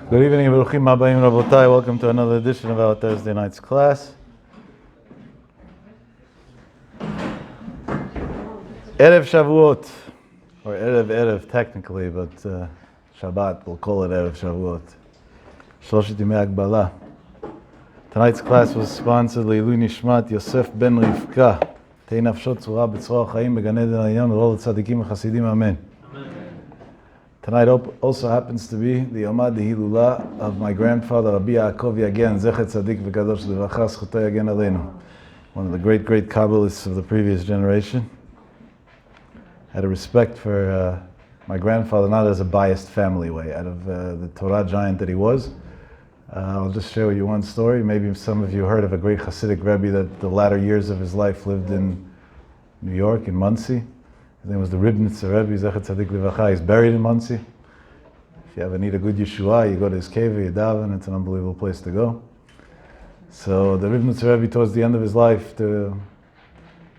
Good evening, Baruchim Habayim Rabotai. Welcome to another edition of our Thursday night's class. Erev Shavuot, or Erev technically, but Shabbat, we'll call it Erev Shavuot. Shloshet Yimei Hagbala. Tonight's class was sponsored Leilu Nishmat Yosef ben Rivka. Tei nafsho tzura b'tzroach chaim began eden ha'elyon v'ol tzadikim v'chasidim. Amen. Tonight also happens to be the Yom Hilula of my grandfather, Rav Yaakov Yagen, Zecher Tzadik V'Kadosh Livracha, Zchuto Yagen Aleinu. One of the great Kabbalists of the previous generation. Had a respect for my grandfather, not as a biased family way, out of the Torah giant that he was. I'll just share with you one story. Maybe some of you heard of a great Hasidic Rebbe that the latter years of his life lived in New York, in Monsey. His name was the Ribnitzer Rebbe, Zecher Tzadik Livracha. He's buried in Monsey. If you ever need a good Yeshua, you go to his cave, you daven. It's an unbelievable place to go. So the Ribnitzer Rebbe, towards the end of his life,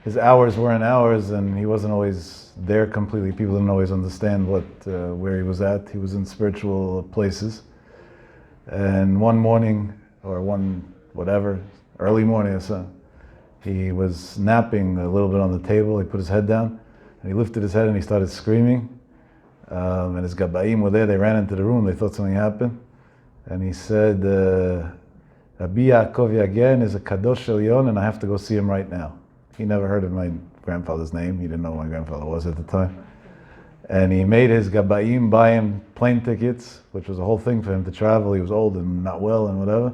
his hours weren't hours, and he wasn't always there completely. People didn't always understand where he was at. He was in spiritual places. And one morning, or early morning, he was napping a little bit on the table. He put his head down, and he lifted his head and he started screaming. And his Gabbaim were there. They ran into the room. They thought something happened. And he said, Rav Yaakov Yagen is a Kadosh Elyon, and I have to go see him right now. He never heard of my grandfather's name. He didn't know who my grandfather was at the time. And he made his Gabbaim buy him plane tickets, which was a whole thing for him to travel. He was old and not well and whatever,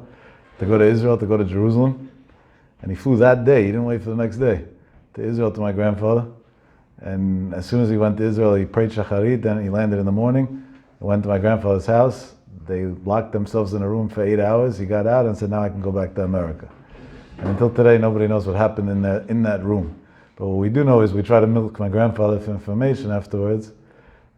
to go to Israel, to go to Jerusalem. And he flew that day. He didn't wait for the next day. To Israel, to my grandfather. And as soon as he went to Israel, he prayed Shacharit, then he landed in the morning, went to my grandfather's house. They locked themselves in a room for 8 hours. He got out and said, now I can go back to America. And until today, nobody knows what happened in that room. But what we do know is we try to milk my grandfather for information afterwards.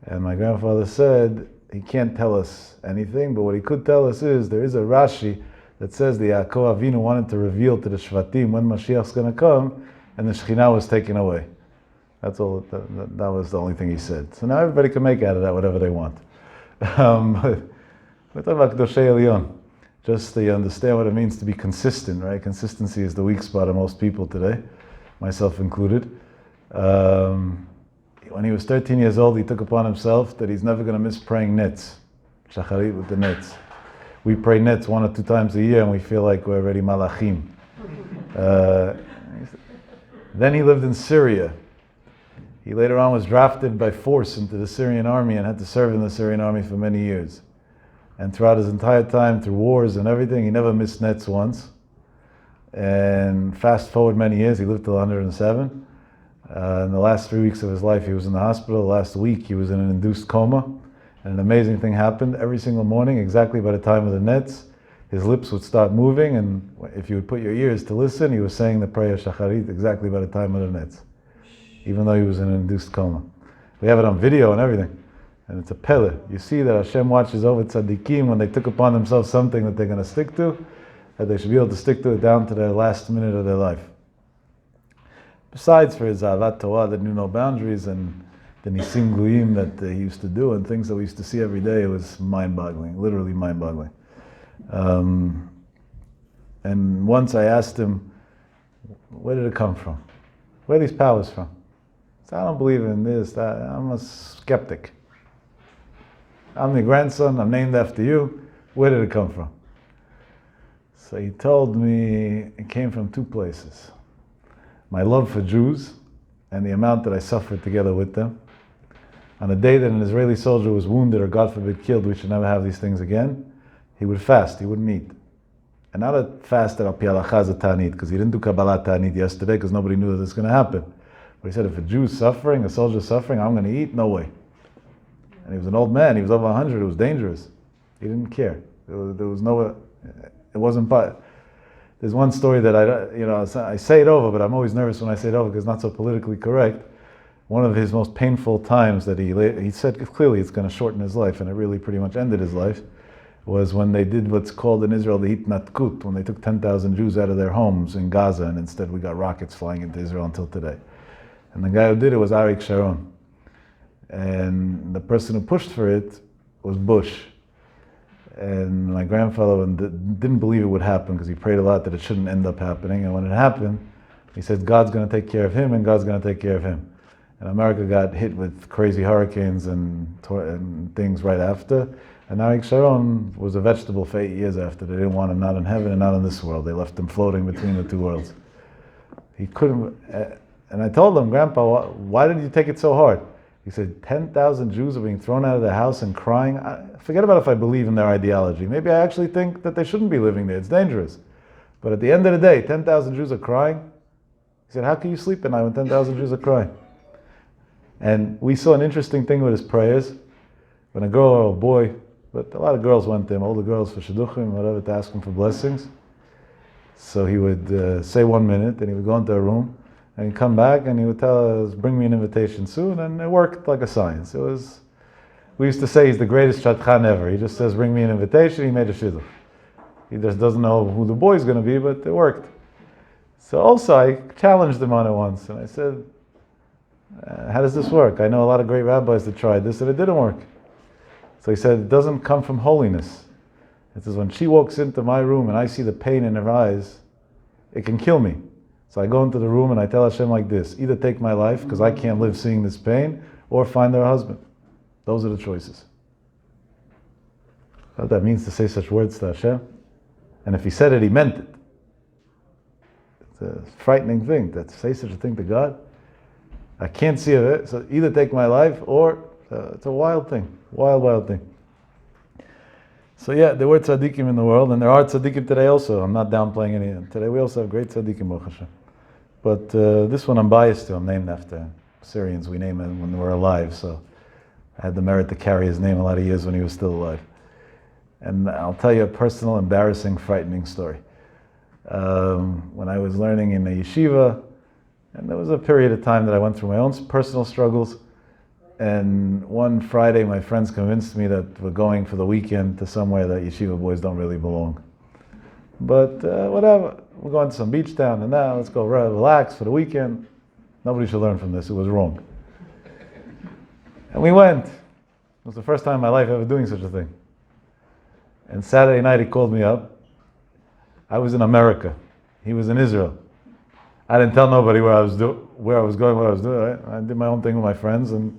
And my grandfather said, he can't tell us anything, but what he could tell us is, there is a Rashi that says the Yaakov Avinu wanted to reveal to the Shvatim when Mashiach's going to come, and the Shekhinah was taken away. That's all. That was the only thing he said. So now everybody can make out of that whatever they want. We're talking about Kedoshei Elyon. Just so you understand what it means to be consistent, right? Consistency is the weak spot of most people today, myself included. When he was 13 years old, he took upon himself that he's never going to miss praying nets, shacharit with the nets. We pray nets 1 or 2 times a year, and we feel like we're already malachim. Then he lived in Syria. He later on was drafted by force into the Syrian army and had to serve in the Syrian army for many years. And throughout his entire time, through wars and everything, he never missed nets once. And fast forward many years, he lived till 107. In the last 3 weeks of his life, he was in the hospital. Last week, he was in an induced coma. And an amazing thing happened. Every single morning, exactly by the time of the nets, his lips would start moving. And if you would put your ears to listen, he was saying the prayer Shacharit exactly by the time of the nets, even though he was in an induced coma. We have it on video and everything. And it's a pele. You see that Hashem watches over tzaddikim when they took upon themselves something that they're going to stick to, that they should be able to stick to it down to their last minute of their life. Besides for his Ahavat Torah that knew no boundaries, and the Nisim Gluim that he used to do, and things that we used to see every day, it was mind-boggling, literally mind-boggling. And once I asked him, where did it come from? Where are these powers from? He said, I don't believe in this, that. I'm a skeptic. I'm your grandson, I'm named after you. Where did it come from? So he told me it came from 2 places. My love for Jews and the amount that I suffered together with them. On a day that an Israeli soldier was wounded or God forbid killed, we should never have these things again, he would fast, he wouldn't eat. And not a fast that al pi halacha is a ta'anit, because he didn't do Kabbalah ta'anit yesterday because nobody knew that this was going to happen. But he said, if a Jew's suffering, a soldier's suffering, I'm going to eat? No way. And he was an old man, he was over 100, it was dangerous. He didn't care. There was no, it wasn't, there's one story that I say it over, but I'm always nervous when I say it over because it's not so politically correct. One of his most painful times that he said clearly it's going to shorten his life, and it really pretty much ended his life, was when they did what's called in Israel the Hitnatkut, when they took 10,000 Jews out of their homes in Gaza, and instead we got rockets flying into Israel until today. And the guy who did it was Arik Sharon. And the person who pushed for it was Bush. And my grandfather didn't believe it would happen because he prayed a lot that it shouldn't end up happening. And when it happened, he said, God's going to take care of him and God's going to take care of him. And America got hit with crazy hurricanes and things right after. And Arik Sharon was a vegetable for 8 years after. They didn't want him not in heaven and not in this world. They left him floating between the two worlds. He couldn't, and I told him, Grandpa, why did you take it so hard? He said, 10,000 Jews are being thrown out of their house and crying. Forget about if I believe in their ideology. Maybe I actually think that they shouldn't be living there. It's dangerous. But at the end of the day, 10,000 Jews are crying. He said, how can you sleep at night when 10,000 Jews are crying? And we saw an interesting thing with his prayers. When a girl or a boy, but a lot of girls went to him, older girls for shidduchim, whatever, to ask him for blessings. So he would say 1 minute, and he would go into a room, and he'd come back, and he would tell us, bring me an invitation soon, and it worked like a science. We used to say he's the greatest shadchan ever. He just says, bring me an invitation, he made a shidduch. He just doesn't know who the boy's going to be, but it worked. So also, I challenged him on it once, and I said, how does this work? I know a lot of great rabbis that tried this, and it didn't work. So he said, it doesn't come from holiness. It says, when she walks into my room and I see the pain in her eyes, it can kill me. So I go into the room and I tell Hashem like this, either take my life, because I can't live seeing this pain, or find her a husband. Those are the choices. What that means to say such words to Hashem. And if he said it, he meant it. It's a frightening thing to say such a thing to God. I can't see it, so either take my life, or it's a wild thing. Wild thing. So yeah, there were tzaddikim in the world, and there are tzaddikim today also. I'm not downplaying any of them. Today we also have great tzaddikim, Baruch Hashem. But this one I'm biased to. I'm named after Syrians. We name him when they were alive, so I had the merit to carry his name a lot of years when he was still alive. And I'll tell you a personal, embarrassing, frightening story. When I was learning in a yeshiva, and there was a period of time that I went through my own personal struggles, and one Friday my friends convinced me that we're going for the weekend to somewhere that yeshiva boys don't really belong. But whatever, we're going to some beach town, and now let's go relax for the weekend. Nobody should learn from this, it was wrong. And we went. It was the first time in my life ever doing such a thing. And Saturday night he called me up. I was in America. He was in Israel. I didn't tell nobody where I was going, what I was doing. Right? I did my own thing with my friends, and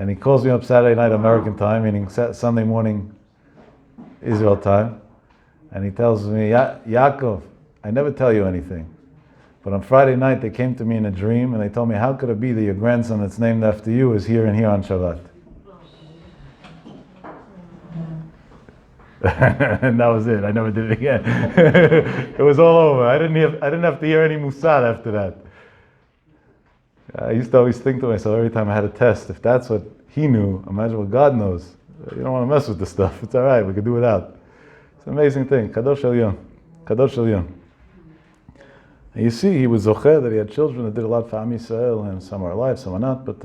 he calls me up Saturday night American time, meaning Sunday morning Israel time, and he tells me, Yaakov, I never tell you anything, but on Friday night they came to me in a dream and they told me, how could it be that your grandson that's named after you is here and here on Shabbat? And that was it. I never did it again. It was all over. I didn't have to hear any musad after that. I used to always think to myself every time I had a test, if that's what he knew, imagine what God knows. You don't want to mess with this stuff. It's all right. We can do without. It's an amazing thing. Kadosh Elyon. Kadosh Elyon. And you see, he was zocher that he had children that did a lot for Am Yisrael, and some are alive, some are not. But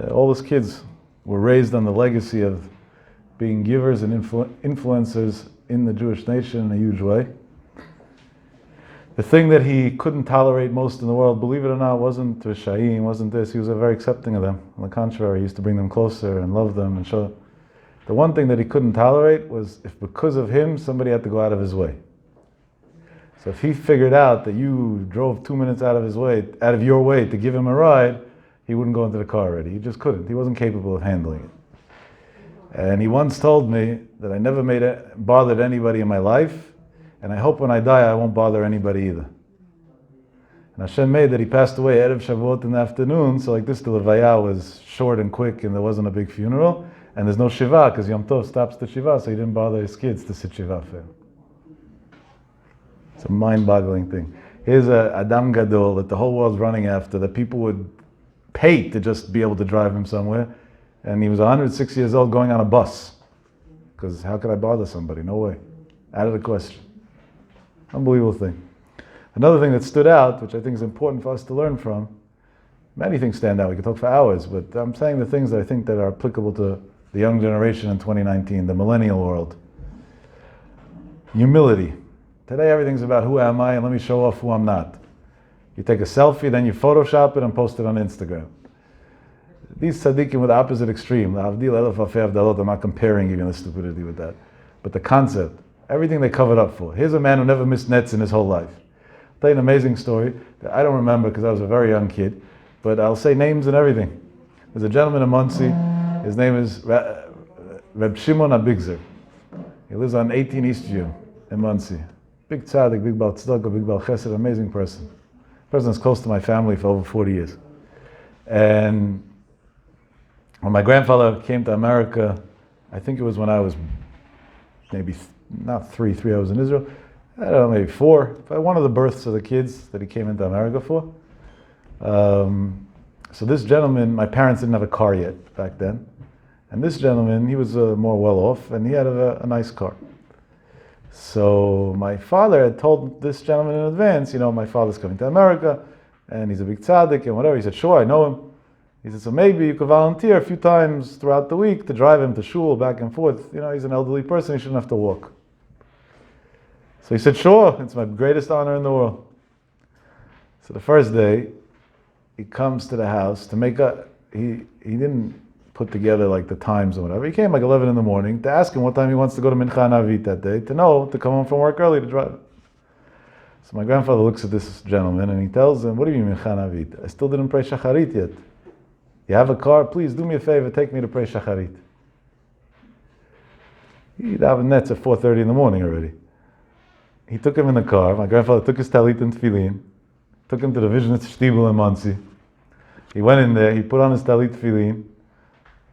all his kids were raised on the legacy of being givers and influencers in the Jewish nation in a huge way. The thing that he couldn't tolerate most in the world, believe it or not, wasn't Rishayim, wasn't this. He was very accepting of them. On the contrary, he used to bring them closer and love them and show. The one thing that he couldn't tolerate was if because of him, somebody had to go out of his way. So if he figured out that you drove 2 minutes out of your way to give him a ride, he wouldn't go into the car already. He just couldn't. He wasn't capable of handling it. And he once told me that I never bothered anybody in my life, and I hope when I die I won't bother anybody either. And Hashem made that he passed away Erev Shavuot in the afternoon, so like this, the Levaya was short and quick and there wasn't a big funeral, and there's no Shiva, because Yom Tov stops the Shiva, so he didn't bother his kids to sit Shiva for him. It's a mind-boggling thing. Here's a Adam Gadol that the whole world's running after, that people would pay to just be able to drive him somewhere. And he was 106 years old going on a bus. Because how could I bother somebody? No way. Out of the question. Unbelievable thing. Another thing that stood out, which I think is important for us to learn from, many things stand out. We could talk for hours, but I'm saying the things that I think that are applicable to the young generation in 2019, the millennial world. Humility. Today everything's about who am I and let me show off who I'm not. You take a selfie, then you Photoshop it and post it on Instagram. These tzaddikim were the opposite extreme. I'm not comparing even the stupidity with that. But the concept, everything they covered up for. Here's a man who never missed nets in his whole life. I'll tell you an amazing story that I don't remember because I was a very young kid, but I'll say names and everything. There's a gentleman in Monsey. His name is Reb Shimon Abigzer. He lives on 18 East Jew in Monsey. Big tzaddik, big bal tzedakah, big bal chesed, amazing person. Person is close to my family for over 40 years. And when my grandfather came to America, I think it was when I was maybe not three I was in Israel. I don't know, maybe 4. One of the births of the kids that he came into America for. So this gentleman, my parents didn't have a car yet back then. And this gentleman, he was more well off and he had a nice car. So my father had told this gentleman in advance, my father's coming to America and he's a big tzaddik and whatever. He said, sure, I know him. He said, so maybe you could volunteer a few times throughout the week to drive him to shul back and forth. He's an elderly person, he shouldn't have to walk. So he said, sure, it's my greatest honor in the world. So the first day, he comes to the house to make he didn't put together like the times or whatever. He came like 11 in the morning to ask him what time he wants to go to Mincha and Avit that day, to come home from work early to drive. So my grandfather looks at this gentleman and he tells him, what do you mean Mincha and Avit? I still didn't pray Shacharit yet. You have a car? Please do me a favor, take me to pray Shacharit. He'd have a nets at 4:30 in the morning already. He took him in the car. My grandfather took his talit and tefillin, took him to the Visionist Shtibel in Monsey. He went in there, he put on his talit tefillin,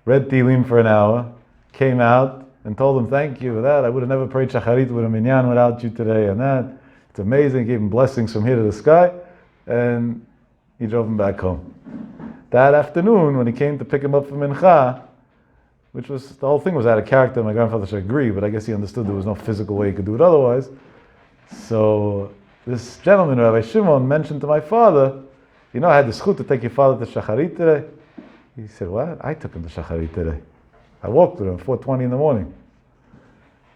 read Tehillim for an hour, came out and told him, thank you for that. I would have never prayed Shacharit with a minyan without you today and that. It's amazing. Gave him blessings from here to the sky. And he drove him back home. That afternoon, when he came to pick him up from Mincha, which was, the whole thing was out of character, my grandfather should agree, but I guess he understood there was no physical way he could do it otherwise. So this gentleman, Rabbi Shimon, mentioned to my father, I had the zchut to take your father to Shacharit today. He said, what? I took him to Shacharit today. I walked with him at 4:20 in the morning.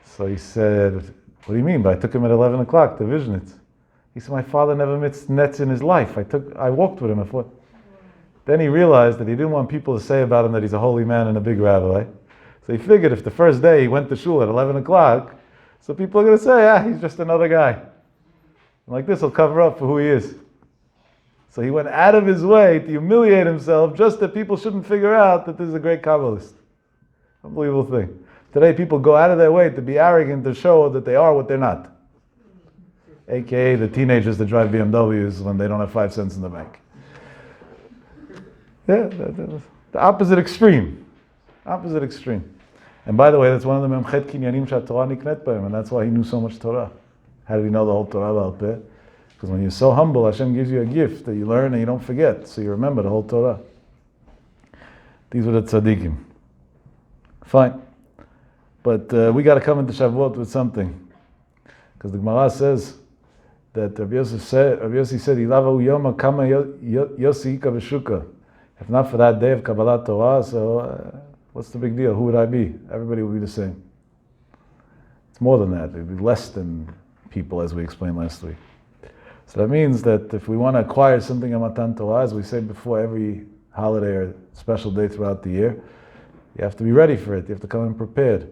So he said, what do you mean? But I took him at 11 o'clock to Vishnitz. He said, my father never missed nets in his life. I walked with him at 4. Then he realized that he didn't want people to say about him that he's a holy man and a big rabbi. So he figured if the first day he went to shul at 11 o'clock, so people are going to say, he's just another guy. And like this, he'll cover up for who he is. So he went out of his way to humiliate himself just that people shouldn't figure out that this is a great Kabbalist. Unbelievable thing. Today people go out of their way to be arrogant, to show that they are what they're not. AKA the teenagers that drive BMWs when they don't have 5 cents in the bank. Yeah, the opposite extreme. Opposite extreme. And by the way, that's one of the memchet kinyanim shat Torah niknet b'hem, and that's why he knew so much Torah. How did he know the whole Torah ba'al peh? Because when you're so humble, Hashem gives you a gift that you learn and you don't forget, so you remember the whole Torah. These were the tzaddikim. Fine. But we got to come into Shavuot with something. Because the Gemara says that Rabbi Yossi said, Ilava uyoma kama Yossi ika v'shuka. If not for that day of Kabbalat Torah, so what's the big deal? Who would I be? Everybody would be the same. It's more than that. It would be less than people, as we explained last week. So that means that if we want to acquire something on Matan Torah, as we say before, every holiday or special day throughout the year, you have to be ready for it. You have to come in prepared.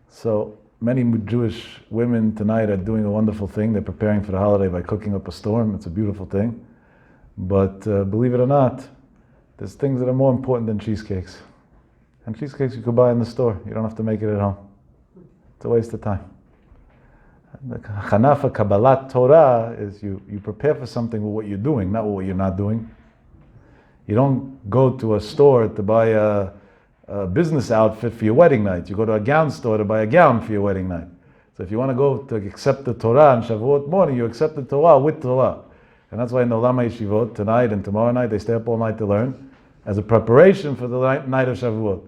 So many Jewish women tonight are doing a wonderful thing. They're preparing for the holiday by cooking up a storm. It's a beautiful thing. But believe it or not, there's things that are more important than cheesecakes. And cheesecakes you could buy in the store. You don't have to make it at home. It's a waste of time. The Chana for Kabbalat Torah is you prepare for something with what you're doing, not with what you're not doing. You don't go to a store to buy a business outfit for your wedding night. You go to a gown store to buy a gown for your wedding night. So if you want to go to accept the Torah on Shavuot morning, you accept the Torah with Torah. And that's why in the Ulama Yeshivot, tonight and tomorrow night, they stay up all night to learn, as a preparation for the night of Shavuot.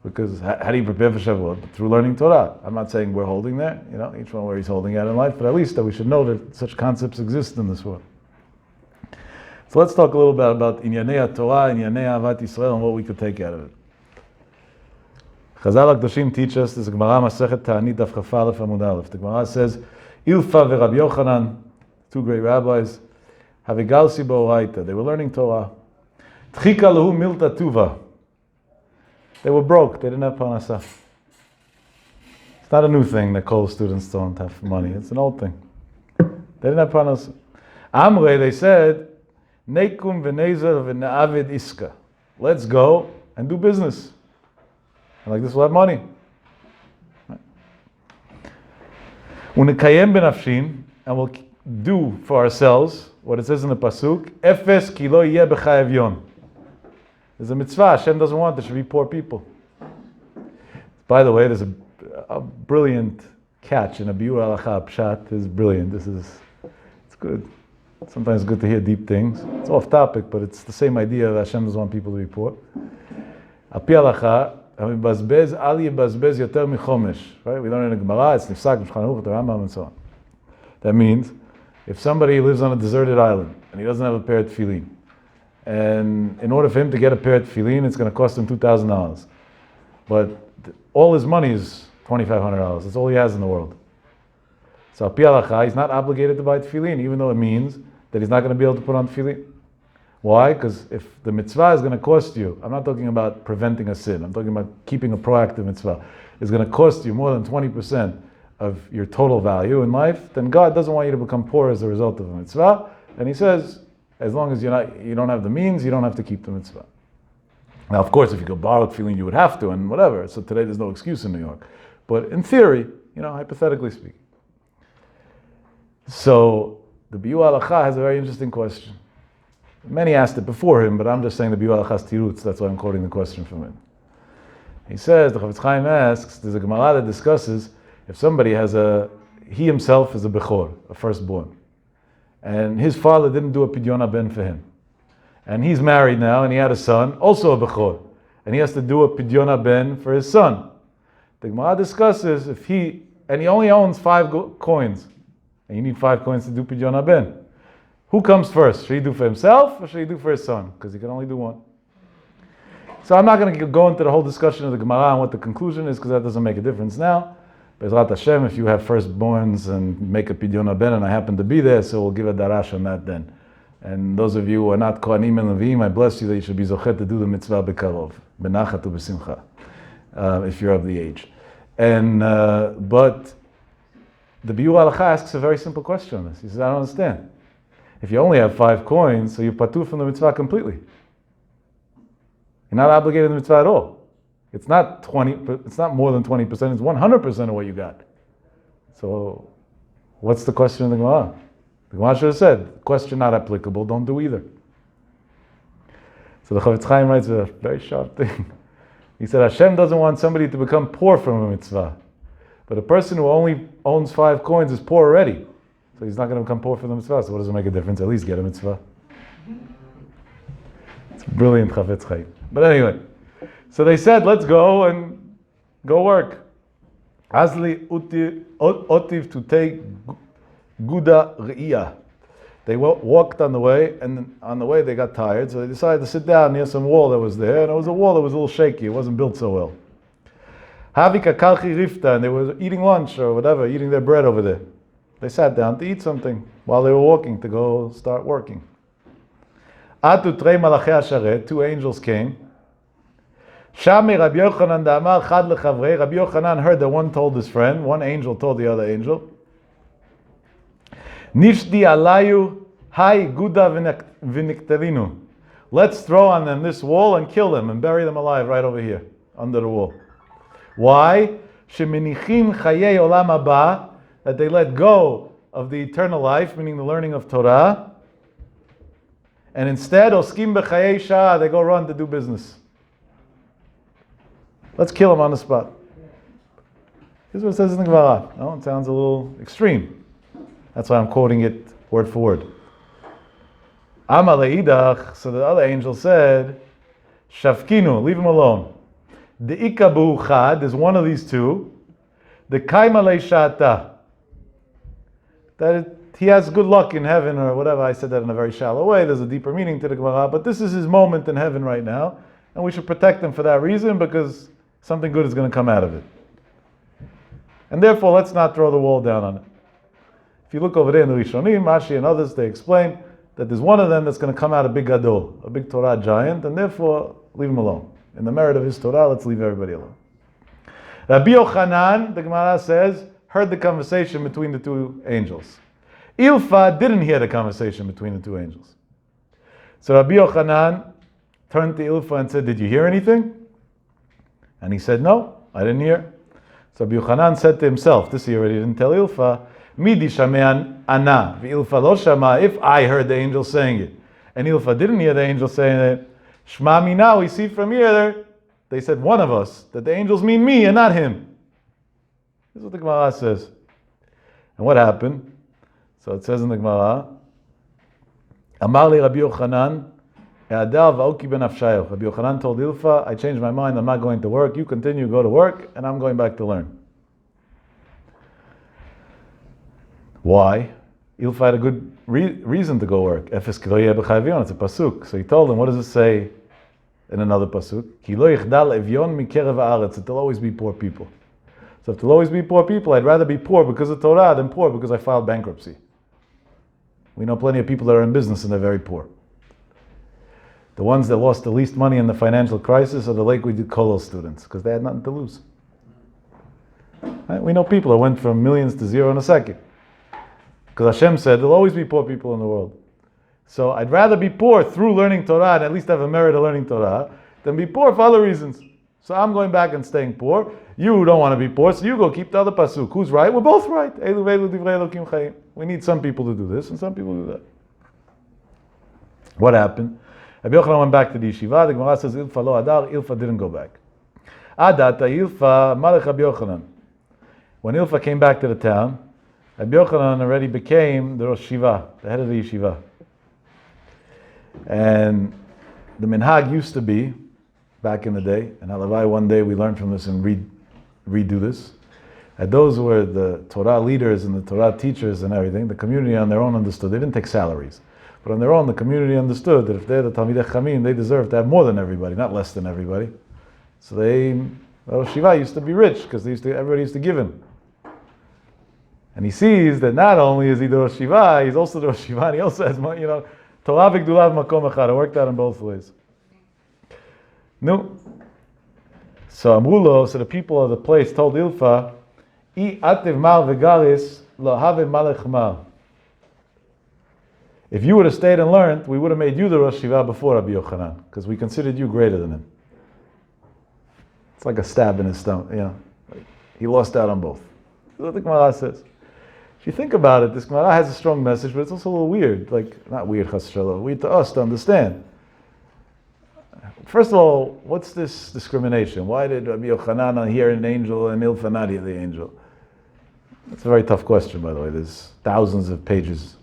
Because how do you prepare for Shavuot? Through learning Torah. I'm not saying we're holding there, each one where he's holding out in life, but at least that we should know that such concepts exist in this world. So let's talk a little bit about Inyanei Torah, Inyanei Ahavat Yisrael, and what we could take out of it. Chazal HaKadoshim teach us, this is Gemara Masechet Ta'anit Daf Chaf Aleph Amud Aleph. The Gemara says, Ilfa veRab Yochanan, 2 great rabbis, Havigalsi B'oraita, they were learning Torah. Tchika lehu milta tuva. They were broke. They didn't have parnasah. It's not a new thing that college students don't have money. It's an old thing. They didn't have parnasah. Amre, they said, Nekum v'nezer v'ne'avid iska. Let's go and do business. And like this, we'll have money. U'nekayem b'nafshin, and we'll do for ourselves what it says in the pasuk, Efes ki lo yeh b'chayev yon. There's a mitzvah. Hashem doesn't want there should be poor people. By the way, there's a brilliant catch in a biur halacha pshat. Is brilliant. It's good. Sometimes it's good to hear deep things. It's off topic, but it's the same idea that Hashem doesn't want people to be poor. Api halacha, hamibazbez al yibazbez yoter michomesh. Right? We learn in the Gemara. It's nifsak b'Shulchan Aruch, the Rambam, and so on. That means if somebody lives on a deserted island and he doesn't have a pair of tefillin, and in order for him to get a pair of tefillin, it's going to cost him $2,000. But all his money is $2,500. That's all he has in the world. So, Pi Halacha, he's not obligated to buy tefillin, even though it means that he's not going to be able to put on tefillin. Why? Because if the mitzvah is going to cost you, I'm not talking about preventing a sin, I'm talking about keeping a proactive mitzvah, it's going to cost you more than 20% of your total value in life, then God doesn't want you to become poor as a result of a mitzvah. And He says, as long as you don't have the means, you don't have to keep the mitzvah. Now, of course, if you could borrow tefillin, you would have to, and whatever. So today there's no excuse in New York. But in theory, hypothetically speaking. So the biur halacha has a very interesting question. Many asked it before him, but I'm just saying the biur halacha's tirutz. That's why I'm quoting the question from him. He says, the Chavetz Chaim asks, there's a Gemara that discusses if somebody he himself is a bechor, a firstborn, and his father didn't do a pidyon haben for him, and he's married now, and he had a son, also a bechor, and he has to do a pidyon haben for his son. The Gemara discusses if he only owns 5 coins, and you need 5 coins to do pidyon haben. Who comes first? Should he do for himself or should he do for his son? Because he can only do one. So I'm not going to go into the whole discussion of the Gemara and what the conclusion is, because that doesn't make a difference now. Bezrat Hashem, if you have firstborns and make a pidyon haben, and I happen to be there, so we'll give a darash on that then. And those of you who are not Kohanim and Levim, I bless you that you should be zochet to do the mitzvah bekarov, benachat u'besimcha, if you're of the age. And but the biur halacha asks a very simple question on this. He says, I don't understand. If you only have 5 coins, so you're patur from the mitzvah completely. You're not obligated to the mitzvah at all. It's not 20. It's not more than 20%. It's 100% of what you got. So, what's the question in the Gemara? The Gemara should have said, question not applicable. Don't do either. So the Chavetz Chaim writes a very sharp thing. He said Hashem doesn't want somebody to become poor from a mitzvah, but a person who only owns 5 coins is poor already. So he's not going to become poor from the mitzvah. So what does it make a difference? At least get a mitzvah. It's brilliant, Chavetz Chaim. But anyway. So they said, let's go and go work. Azli otiv to take guda re'iyah. They walked on the way, and on the way they got tired, so they decided to sit down near some wall that was there, and it was a wall that was a little shaky, it wasn't built so well. Havika kalchi rifta, and they were eating lunch or whatever, eating their bread over there. They sat down to eat something while they were walking to go start working. Atu trei malachei hasharet, 2 angels came. Shami Rabbi Yochanan Damar Chad lechavrei. Rabbi Yochanan heard that one told his friend, one angel told the other angel, Nishdi alayu hai guda v'nikterinu. Let's throw on them this wall and kill them and bury them alive right over here, under the wall. Why? Sheminichim chayei olam haba, that they let go of the eternal life, meaning the learning of Torah, and instead, oskim b'chayei shah, they go run to do business. Let's kill him on the spot. This is what it says in the Gemara. No, it sounds a little extreme. That's why I'm quoting it word for word. Amar le'idach, so the other angel said, Shavkinu, leave him alone. The ikabu chad is one of these 2. The kaima le'shata, that he has good luck in heaven or whatever. I said that in a very shallow way. There's a deeper meaning to the Gemara, but this is his moment in heaven right now, and we should protect him for that reason, because something good is going to come out of it. And therefore, let's not throw the wall down on it. If you look over there in the Rishonim, Rashi and others, they explain that there's one of them that's going to come out a big gadol, a big Torah giant, and therefore leave him alone. In the merit of his Torah, let's leave everybody alone. Rabbi Yochanan, the Gemara says, heard the conversation between the two angels. Ilfa didn't hear the conversation between the two angels. So Rabbi Yochanan turned to Ilfa and said, did you hear anything? And he said, no, I didn't hear. So Rabbi Yochanan said to himself, this he already didn't tell Ilfa, Midi shamean ana, v'Ilfa lo shama, if I heard the angel saying it, and Ilfa didn't hear the angel saying it, Shma mina, we see from here, they said one of us, that the angels mean me and not him. This is what the Gemara says. And what happened? So it says in the Gemara, Amar li Rabbi Yochanan, E'adar va'oki benafshayo. Rabbi Yochanan told Ilfa, I changed my mind, I'm not going to work, you continue, go to work, and I'm going back to learn. Why? Ilfa had a good reason to go work. Efes ki lo yeh b'chayvion, it's a pasuk. So he told him, what does it say in another pasuk? Ki lo yichdal evyon mikerev haaretz, that there'll always be poor people. So if there'll always be poor people, I'd rather be poor because of Torah than poor because I filed bankruptcy. We know plenty of people that are in business and they're very poor. The ones that lost the least money in the financial crisis are the Lakewood Kollel students because they had nothing to lose. Right? We know people that went from millions to zero in a second. Because Hashem said there'll always be poor people in the world. So I'd rather be poor through learning Torah and at least have a merit of learning Torah than be poor for other reasons. So I'm going back and staying poor. You don't want to be poor, so you go keep the other pasuk. Who's right? We're both right. Elu velu divrei Elokim chayim. We need some people to do this and some people do that. What happened? Rabbi Yochanan went back to the yeshiva. The Gemara says Ilfa lo adar. Ilfa didn't go back. Adata Ilfa malech Rabbi Yochanan. When Ilfa came back to the town, Rabbi Yochanan already became the Rosh Shiva, the head of the yeshiva. And the minhag used to be, back in the day, and halavai one day we learned from this and redo this, that those who were the Torah leaders and the Torah teachers and everything, the community on their own understood. They didn't take salaries. But on their own, the community understood that if they're the Talmidei Chamim, they deserve to have more than everybody, not less than everybody. So Rosh Shiva used to be rich because everybody used to give him. And he sees that not only is he the Rosh Shiva, he's also the Rosh Shiva, and he also has, Torah v'gdulav makom echad. It worked out in both ways. No. So Amrulo, so the people of the place told Ilfa, I atev mar v'garis lo have malech mar. If you would have stayed and learned, we would have made you the Rosh Shiva before Rabbi Yochanan, because we considered you greater than him. It's like a stab in his stomach. He lost out on both. That's what the Gemara says. If you think about it, this Gemara has a strong message, but it's also a little weird. Like, not weird, chas v'shalom, weird to us to understand. First of all, what's this discrimination? Why did Rabbi Yochanan hear an angel and Ilfa not hear the angel? That's a very tough question, by the way. There's thousands of pages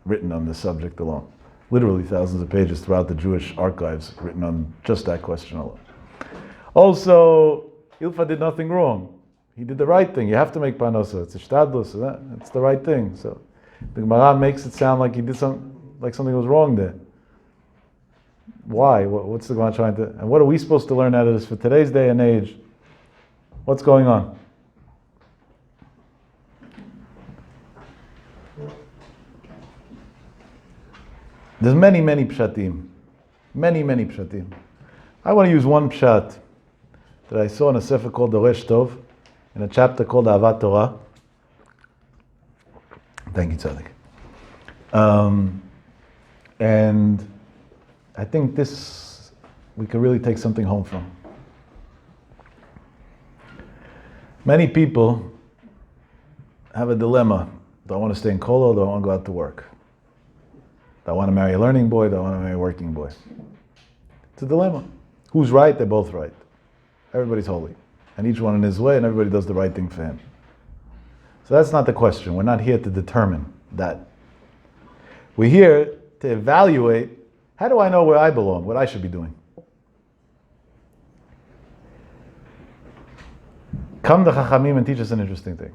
written on this subject alone. Literally thousands of pages throughout the Jewish archives written on just that question alone. Also, Ilfa did nothing wrong. He did the right thing. You have to make panosa. It's a shtadlus. It's the right thing. So the Gemara makes it sound like he did something was wrong there. Why? What's the Gemara trying to? And what are we supposed to learn out of this for today's day and age? What's going on? There's many pshatim. Many pshatim. I want to use one pshat that I saw in a sefer called Doresh Tov, in a chapter called Ahavat Torah. Thank you, Tzaddik. And I think this, we can really take something home from. Many people have a dilemma. Do I want to stay in Kollel or do I want to go out to work? Do I want to marry a learning boy? Do I want to marry a working boy? It's a dilemma. Who's right? They're both right. Everybody's holy. And each one in his way, and everybody does the right thing for him. So that's not the question. We're not here to determine that. We're here to evaluate, how do I know where I belong, what I should be doing? Come the Chachamim and teach us an interesting thing.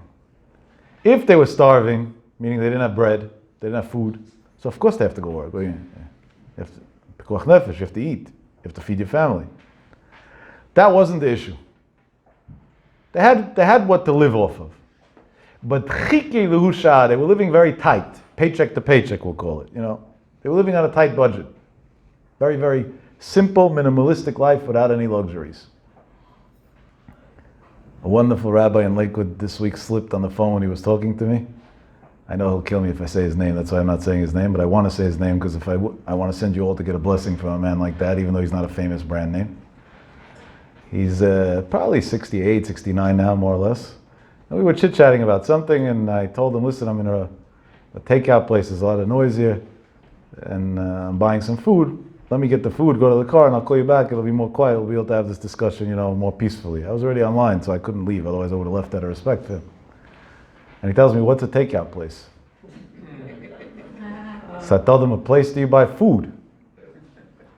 If they were starving, meaning they didn't have bread, they didn't have food, so of course they have to go work. You have to, pikuach nefesh, you have to eat, you have to feed your family. That wasn't the issue. They had what to live off of. But chiki lehusha, they were living very tight, paycheck to paycheck, we'll call it. They were living on a tight budget. Very, very simple, minimalistic life without any luxuries. A wonderful rabbi in Lakewood this week slipped on the phone when he was talking to me. I know he'll kill me if I say his name, that's why I'm not saying his name, but I want to say his name because if I want to send you all to get a blessing from a man like that, even though he's not a famous brand name. He's probably 68, 69 now, more or less. And we were chit-chatting about something, and I told him, listen, I'm in a takeout place, there's a lot of noise here, and I'm buying some food. Let me get the food, go to the car, and I'll call you back. It'll be more quiet. We'll be able to have this discussion, more peacefully. I was already online, so I couldn't leave. Otherwise, I would have left out of respect for him. And he tells me, what's a takeout place? So I told him, a place do you buy food?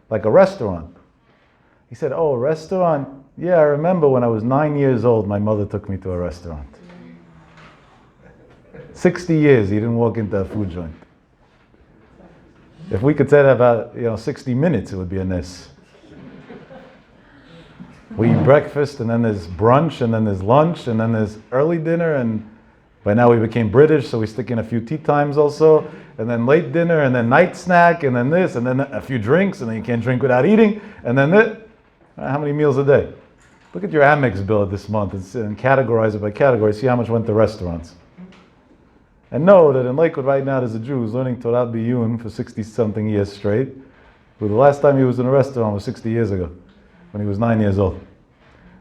Like a restaurant. He said, oh, a restaurant? Yeah, I remember when I was 9 years old, my mother took me to a restaurant. 60 years, he didn't walk into a food joint. If we could say that about 60 minutes, it would be a nes. We eat breakfast, and then there's brunch, and then there's lunch, and then there's early dinner, and by now we became British, so we stick in a few tea times also, and then late dinner, and then night snack, and then this, and then a few drinks, and then you can't drink without eating, and then this. How many meals a day? Look at your Amex bill this month and categorize it by category, see how much went to restaurants. And know that in Lakewood right now there's a Jew who's learning Torah Biyun for 60-something years straight, who the last time he was in a restaurant was 60 years ago, when he was 9 years old.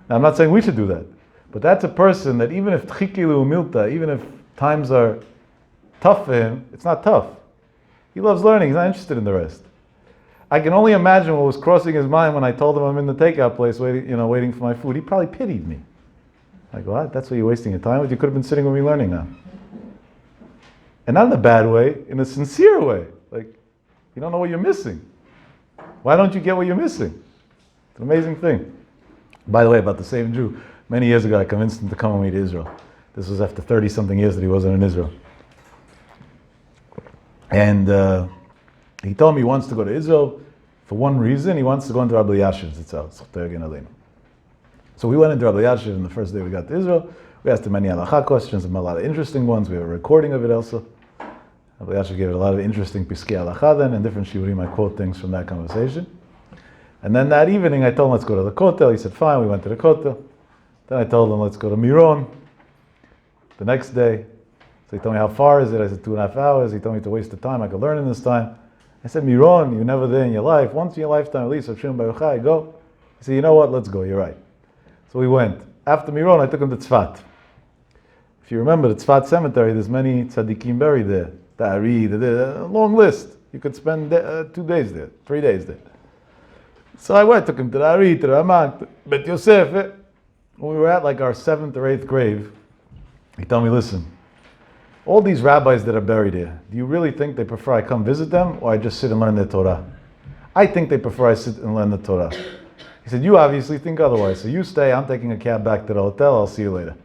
Now I'm not saying we should do that, but that's a person that even if tchikilu milta, even if times are tough for him, it's not tough. He loves learning, he's not interested in the rest. I can only imagine what was crossing his mind when I told him I'm in the takeout place waiting for my food. He probably pitied me. Like, what? That's what you're wasting your time with? You could have been sitting with me learning now. And not in a bad way, in a sincere way. Like, you don't know what you're missing. Why don't you get what you're missing? It's an amazing thing. By the way, about the same Jew, many years ago I convinced him to come with me to Israel. This was after 30-something years that he wasn't in Israel. And he told me he wants to go to Israel for one reason. He wants to go into Rav Yashiv's itself. So we went into Rav Yashiv, and the first day we got to Israel, we asked him many halacha questions, and a lot of interesting ones. We have a recording of it also. Rav Yashiv gave it a lot of interesting piskei halacha then, and different shiurim. I quote things from that conversation. And then that evening I told him, let's go to the Kotel. He said, fine, we went to the Kotel. Then I told him, let's go to Miron. The next day, so he told me, how far is it? I said, 2.5 hours. He told me to waste the time. I could learn in this time. I said, Miron, you're never there in your life. Once in your lifetime, at least, go. He said, you know what? Let's go. You're right. So we went. After Miron, I took him to Tzfat. If you remember, the Tzfat cemetery, there's many tzaddikim buried there. Ta'ari, a long list. You could spend 2 days there, 3 days there. So I went, took him to the Ari, to the Ramak, to Bet Yosef. When we were at like our 7th or 8th grave, he told me, listen, all these rabbis that are buried here, do you really think they prefer I come visit them or I just sit and learn their Torah? I think they prefer I sit and learn the Torah. He said, you obviously think otherwise, so you stay, I'm taking a cab back to the hotel, I'll see you later.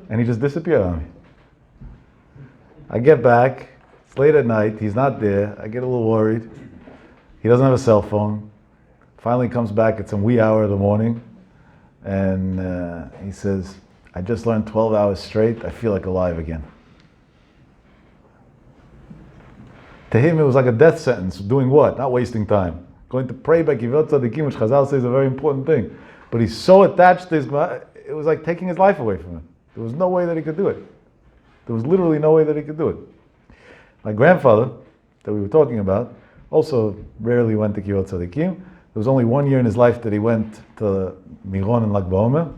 And he just disappeared on me. I get back, it's late at night, he's not there, I get a little worried. He doesn't have a cell phone. Finally comes back at some wee hour of the morning, and he says, I just learned 12 hours straight, I feel like alive again. To him it was like a death sentence. Doing what? Not wasting time. Going to pray by Kivot Tzadikim, which Chazal says is a very important thing. But he's so attached to his, it was like taking his life away from him. There was no way that he could do it. There was literally no way that he could do it. My grandfather, that we were talking about, also rarely went to Kivot Tzadikim. There was only 1 year in his life that he went to Miron and Lag BaOmer.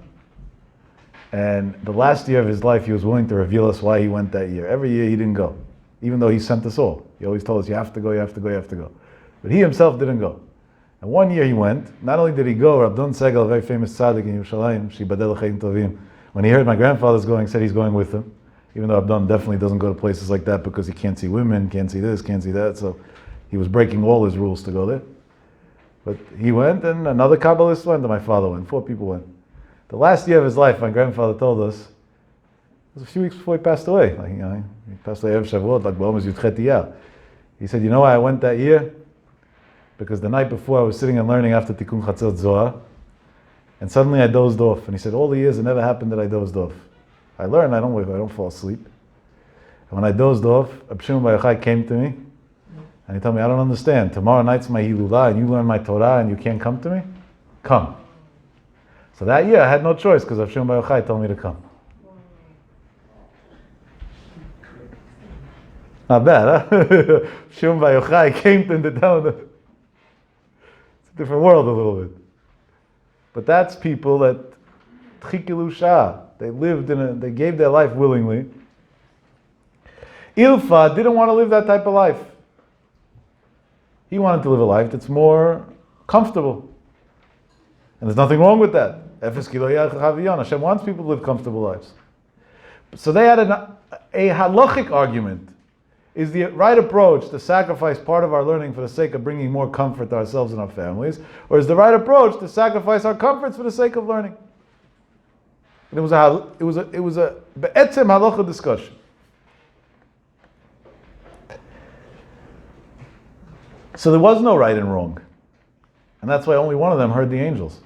And the last year of his life, he was willing to reveal us why he went that year. Every year he didn't go, even though he sent us all. He always told us, you have to go, you have to go, you have to go. But he himself didn't go. And 1 year he went. Not only did he go, Rabdon Segal, a very famous tzaddik in Yerushalayim, Shibadel Chaim Tovim, when he heard my grandfather's going, said he's going with him. Even though Rabdon definitely doesn't go to places like that because he can't see women, can't see this, can't see that. So he was breaking all his rules to go there. But he went, and another Kabbalist went, and my father went. 4 people went. The last year of his life, my grandfather told us, it was a few weeks before he passed away. He passed away Erev Shavuot, like Ba'omer Yudchet Iyar. He said, you know why I went that year? Because the night before I was sitting and learning after Tikkun Chatzot Zohar, and suddenly I dozed off. And he said, all the years it never happened that I dozed off. I learned, I don't fall asleep. And when I dozed off, Reb Shimon Bar Yochai came to me, And he told me, I don't understand. Tomorrow night's my Hilulah and you learn my Torah and you can't come to me? Come. So that year I had no choice because Rav Shimon Bar Yochai told me to come. Not bad, huh? Shimon Bar Yochai came to the town. It's a different world a little bit. But that's people that Tchikilu Shah. They lived they gave their life willingly. Ilfa didn't want to live that type of life. He wanted to live a life that's more comfortable. And there's nothing wrong with that. Hashem wants people to live comfortable lives. So they had a halachic argument. Is the right approach to sacrifice part of our learning for the sake of bringing more comfort to ourselves and our families? Or is the right approach to sacrifice our comforts for the sake of learning? And it was a be'etzem halacha discussion. So there was no right and wrong. And that's why only one of them heard the angels.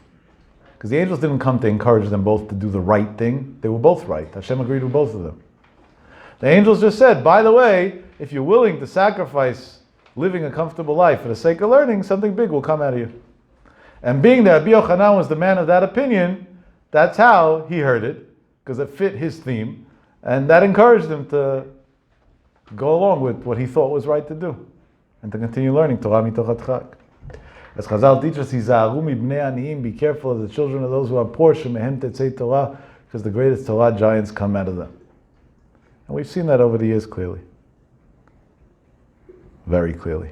Because the angels didn't come to encourage them both to do the right thing. They were both right. Hashem agreed with both of them. The angels just said, by the way, if you're willing to sacrifice living a comfortable life for the sake of learning, something big will come out of you. And being that Rabbi Yochanan was the man of that opinion, that's how he heard it, because it fit his theme, and that encouraged him to go along with what he thought was right to do, and to continue learning Torah mitoch hadchak. As Chazal teaches, Hizaharu mibnei aniyim, be careful of the children of those who are poor, shemehem tetzei Torah, because the greatest Torah giants come out of them. And we've seen that over the years clearly. Very clearly.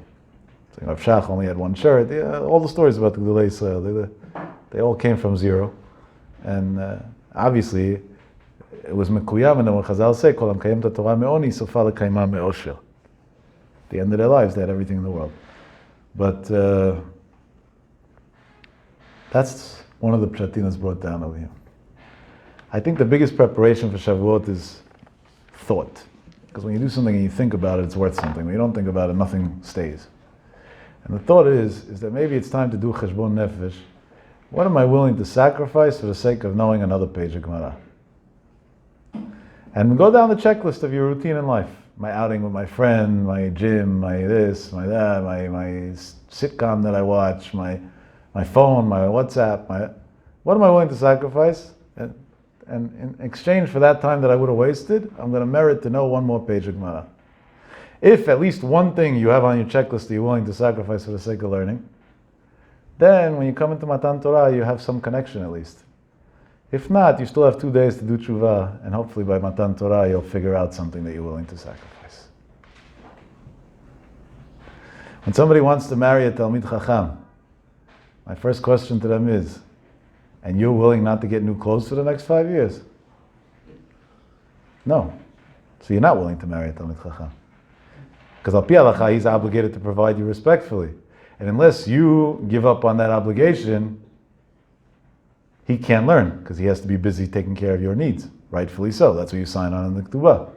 So Rav Shach only had one shirt. Yeah, all the stories about the Gedolei Yisrael, they all came from zero. And obviously, it was mekuyam, and then when Chazal say, Kol HaMekayem et Torah me'oni, sofa l'kayma me'osher. At the end of their lives, they had everything in the world. But that's one of the pshatim that's brought down over here. I think the biggest preparation for Shavuot is thought. Because when you do something and you think about it, it's worth something. When you don't think about it, nothing stays. And the thought is that maybe it's time to do cheshbon nefesh. What am I willing to sacrifice for the sake of knowing another page of Gemara? And go down the checklist of your routine in life. My outing with my friend, my gym, my this, my that, my sitcom that I watch, my phone, my WhatsApp. What am I willing to sacrifice? And in exchange for that time that I would have wasted, I'm going to merit to know one more page of Gemara. If at least one thing you have on your checklist that you're willing to sacrifice for the sake of learning, then when you come into Matan Torah, you have some connection at least. If not, you still have 2 days to do tshuva, and hopefully by Matan Torah, you'll figure out something that you're willing to sacrifice. When somebody wants to marry a Talmid Chacham, my first question to them is, and you're willing not to get new clothes for the next 5 years? No. So you're not willing to marry a Talmid Chacham. Because al pi halacha, he's obligated to provide you respectfully. And unless you give up on that obligation, he can't learn, because he has to be busy taking care of your needs. Rightfully so. That's what you sign on in the Ketubah.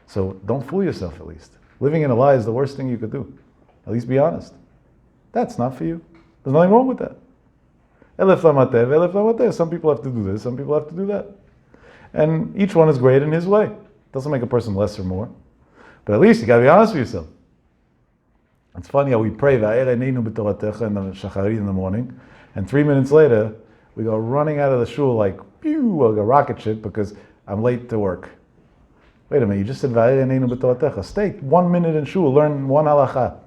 So don't fool yourself at least. Living in a lie is the worst thing you could do. At least be honest. That's not for you. There's nothing wrong with that. Elef lamatev, elef lamatev. Some people have to do this, some people have to do that. And each one is great in his way. Doesn't make a person less or more. But at least you got to be honest with yourself. It's funny how we pray Va'er Eineinu b'Toratecha in the Shacharit in the morning, and 3 minutes later we go running out of the shul like pew, like a rocket ship because I'm late to work. Wait a minute, you just said Va'er Eineinu b'Toratecha. Stay 1 minute in shul, learn one halacha.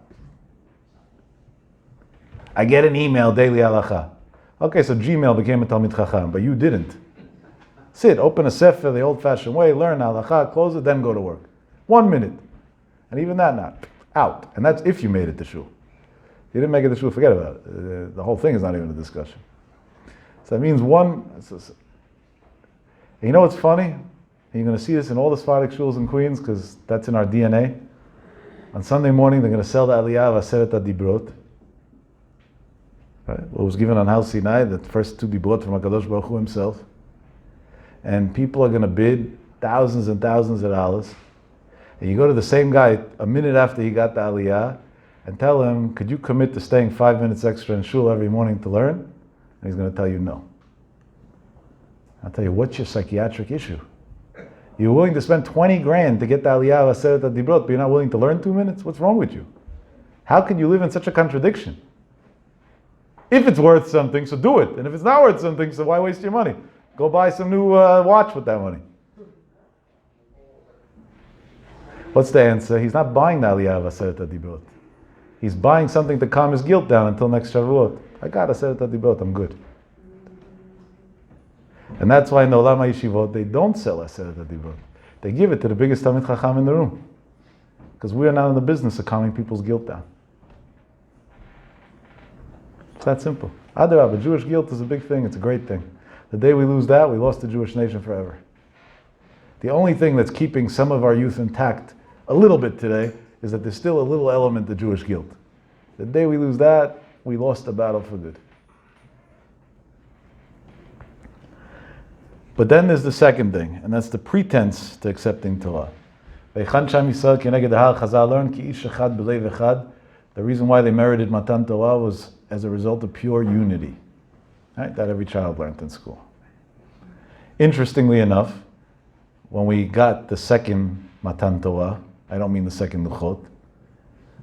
I get an email, daily halacha. Okay, so Gmail became a Talmid Chacham, but you didn't. Sit, open a sefer the old-fashioned way, learn halacha, close it, then go to work. 1 minute. And even that not. Out. And that's if you made it to shul. If you didn't make it to shul, forget about it. The whole thing is not even a discussion. So that means one... And you know what's funny? And you're going to see this in all the Sephardic shuls in Queens, because that's in our DNA. On Sunday morning, they're going to sell the Aliyah of Aseret HaDibrot. Right? What was given on Har Sinai, the first 2 dibrot from HaKadosh Baruch Hu himself. And people are going to bid thousands and thousands of dollars. And you go to the same guy a minute after he got the Aliyah and tell him, could you commit to staying 5 minutes extra in shul every morning to learn? And he's going to tell you no. I'll tell you, what's your psychiatric issue? You're willing to spend 20 grand to get the Aliyah of Aseret HaDibrot, but you're not willing to learn 2 minutes? What's wrong with you? How could you live in such a contradiction? If it's worth something, so do it. And if it's not worth something, so why waste your money? Go buy some new watch with that money. What's the answer? He's not buying the Aliyah of Aseret HaDibrot. He's buying something to calm his guilt down until next Shavuot. I got Aseret HaDibrot, I'm good. And that's why in the Olam HaYeshivot, they don't sell Aseret HaDibrot. They give it to the biggest Talmid Chacham in the room. Because we are not in the business of calming people's guilt down. It's that simple. Adarabah, Jewish guilt is a big thing, it's a great thing. The day we lose that, we lost the Jewish nation forever. The only thing that's keeping some of our youth intact a little bit today is that there's still a little element of Jewish guilt. The day we lose that, we lost the battle for good. But then there's the second thing, and that's the pretense to accepting Torah. The reason why they merited Matan Torah was as a result of pure unity. Right? That every child learned in school. Interestingly enough, when we got the second Matan Torah, I don't mean the second Luchot,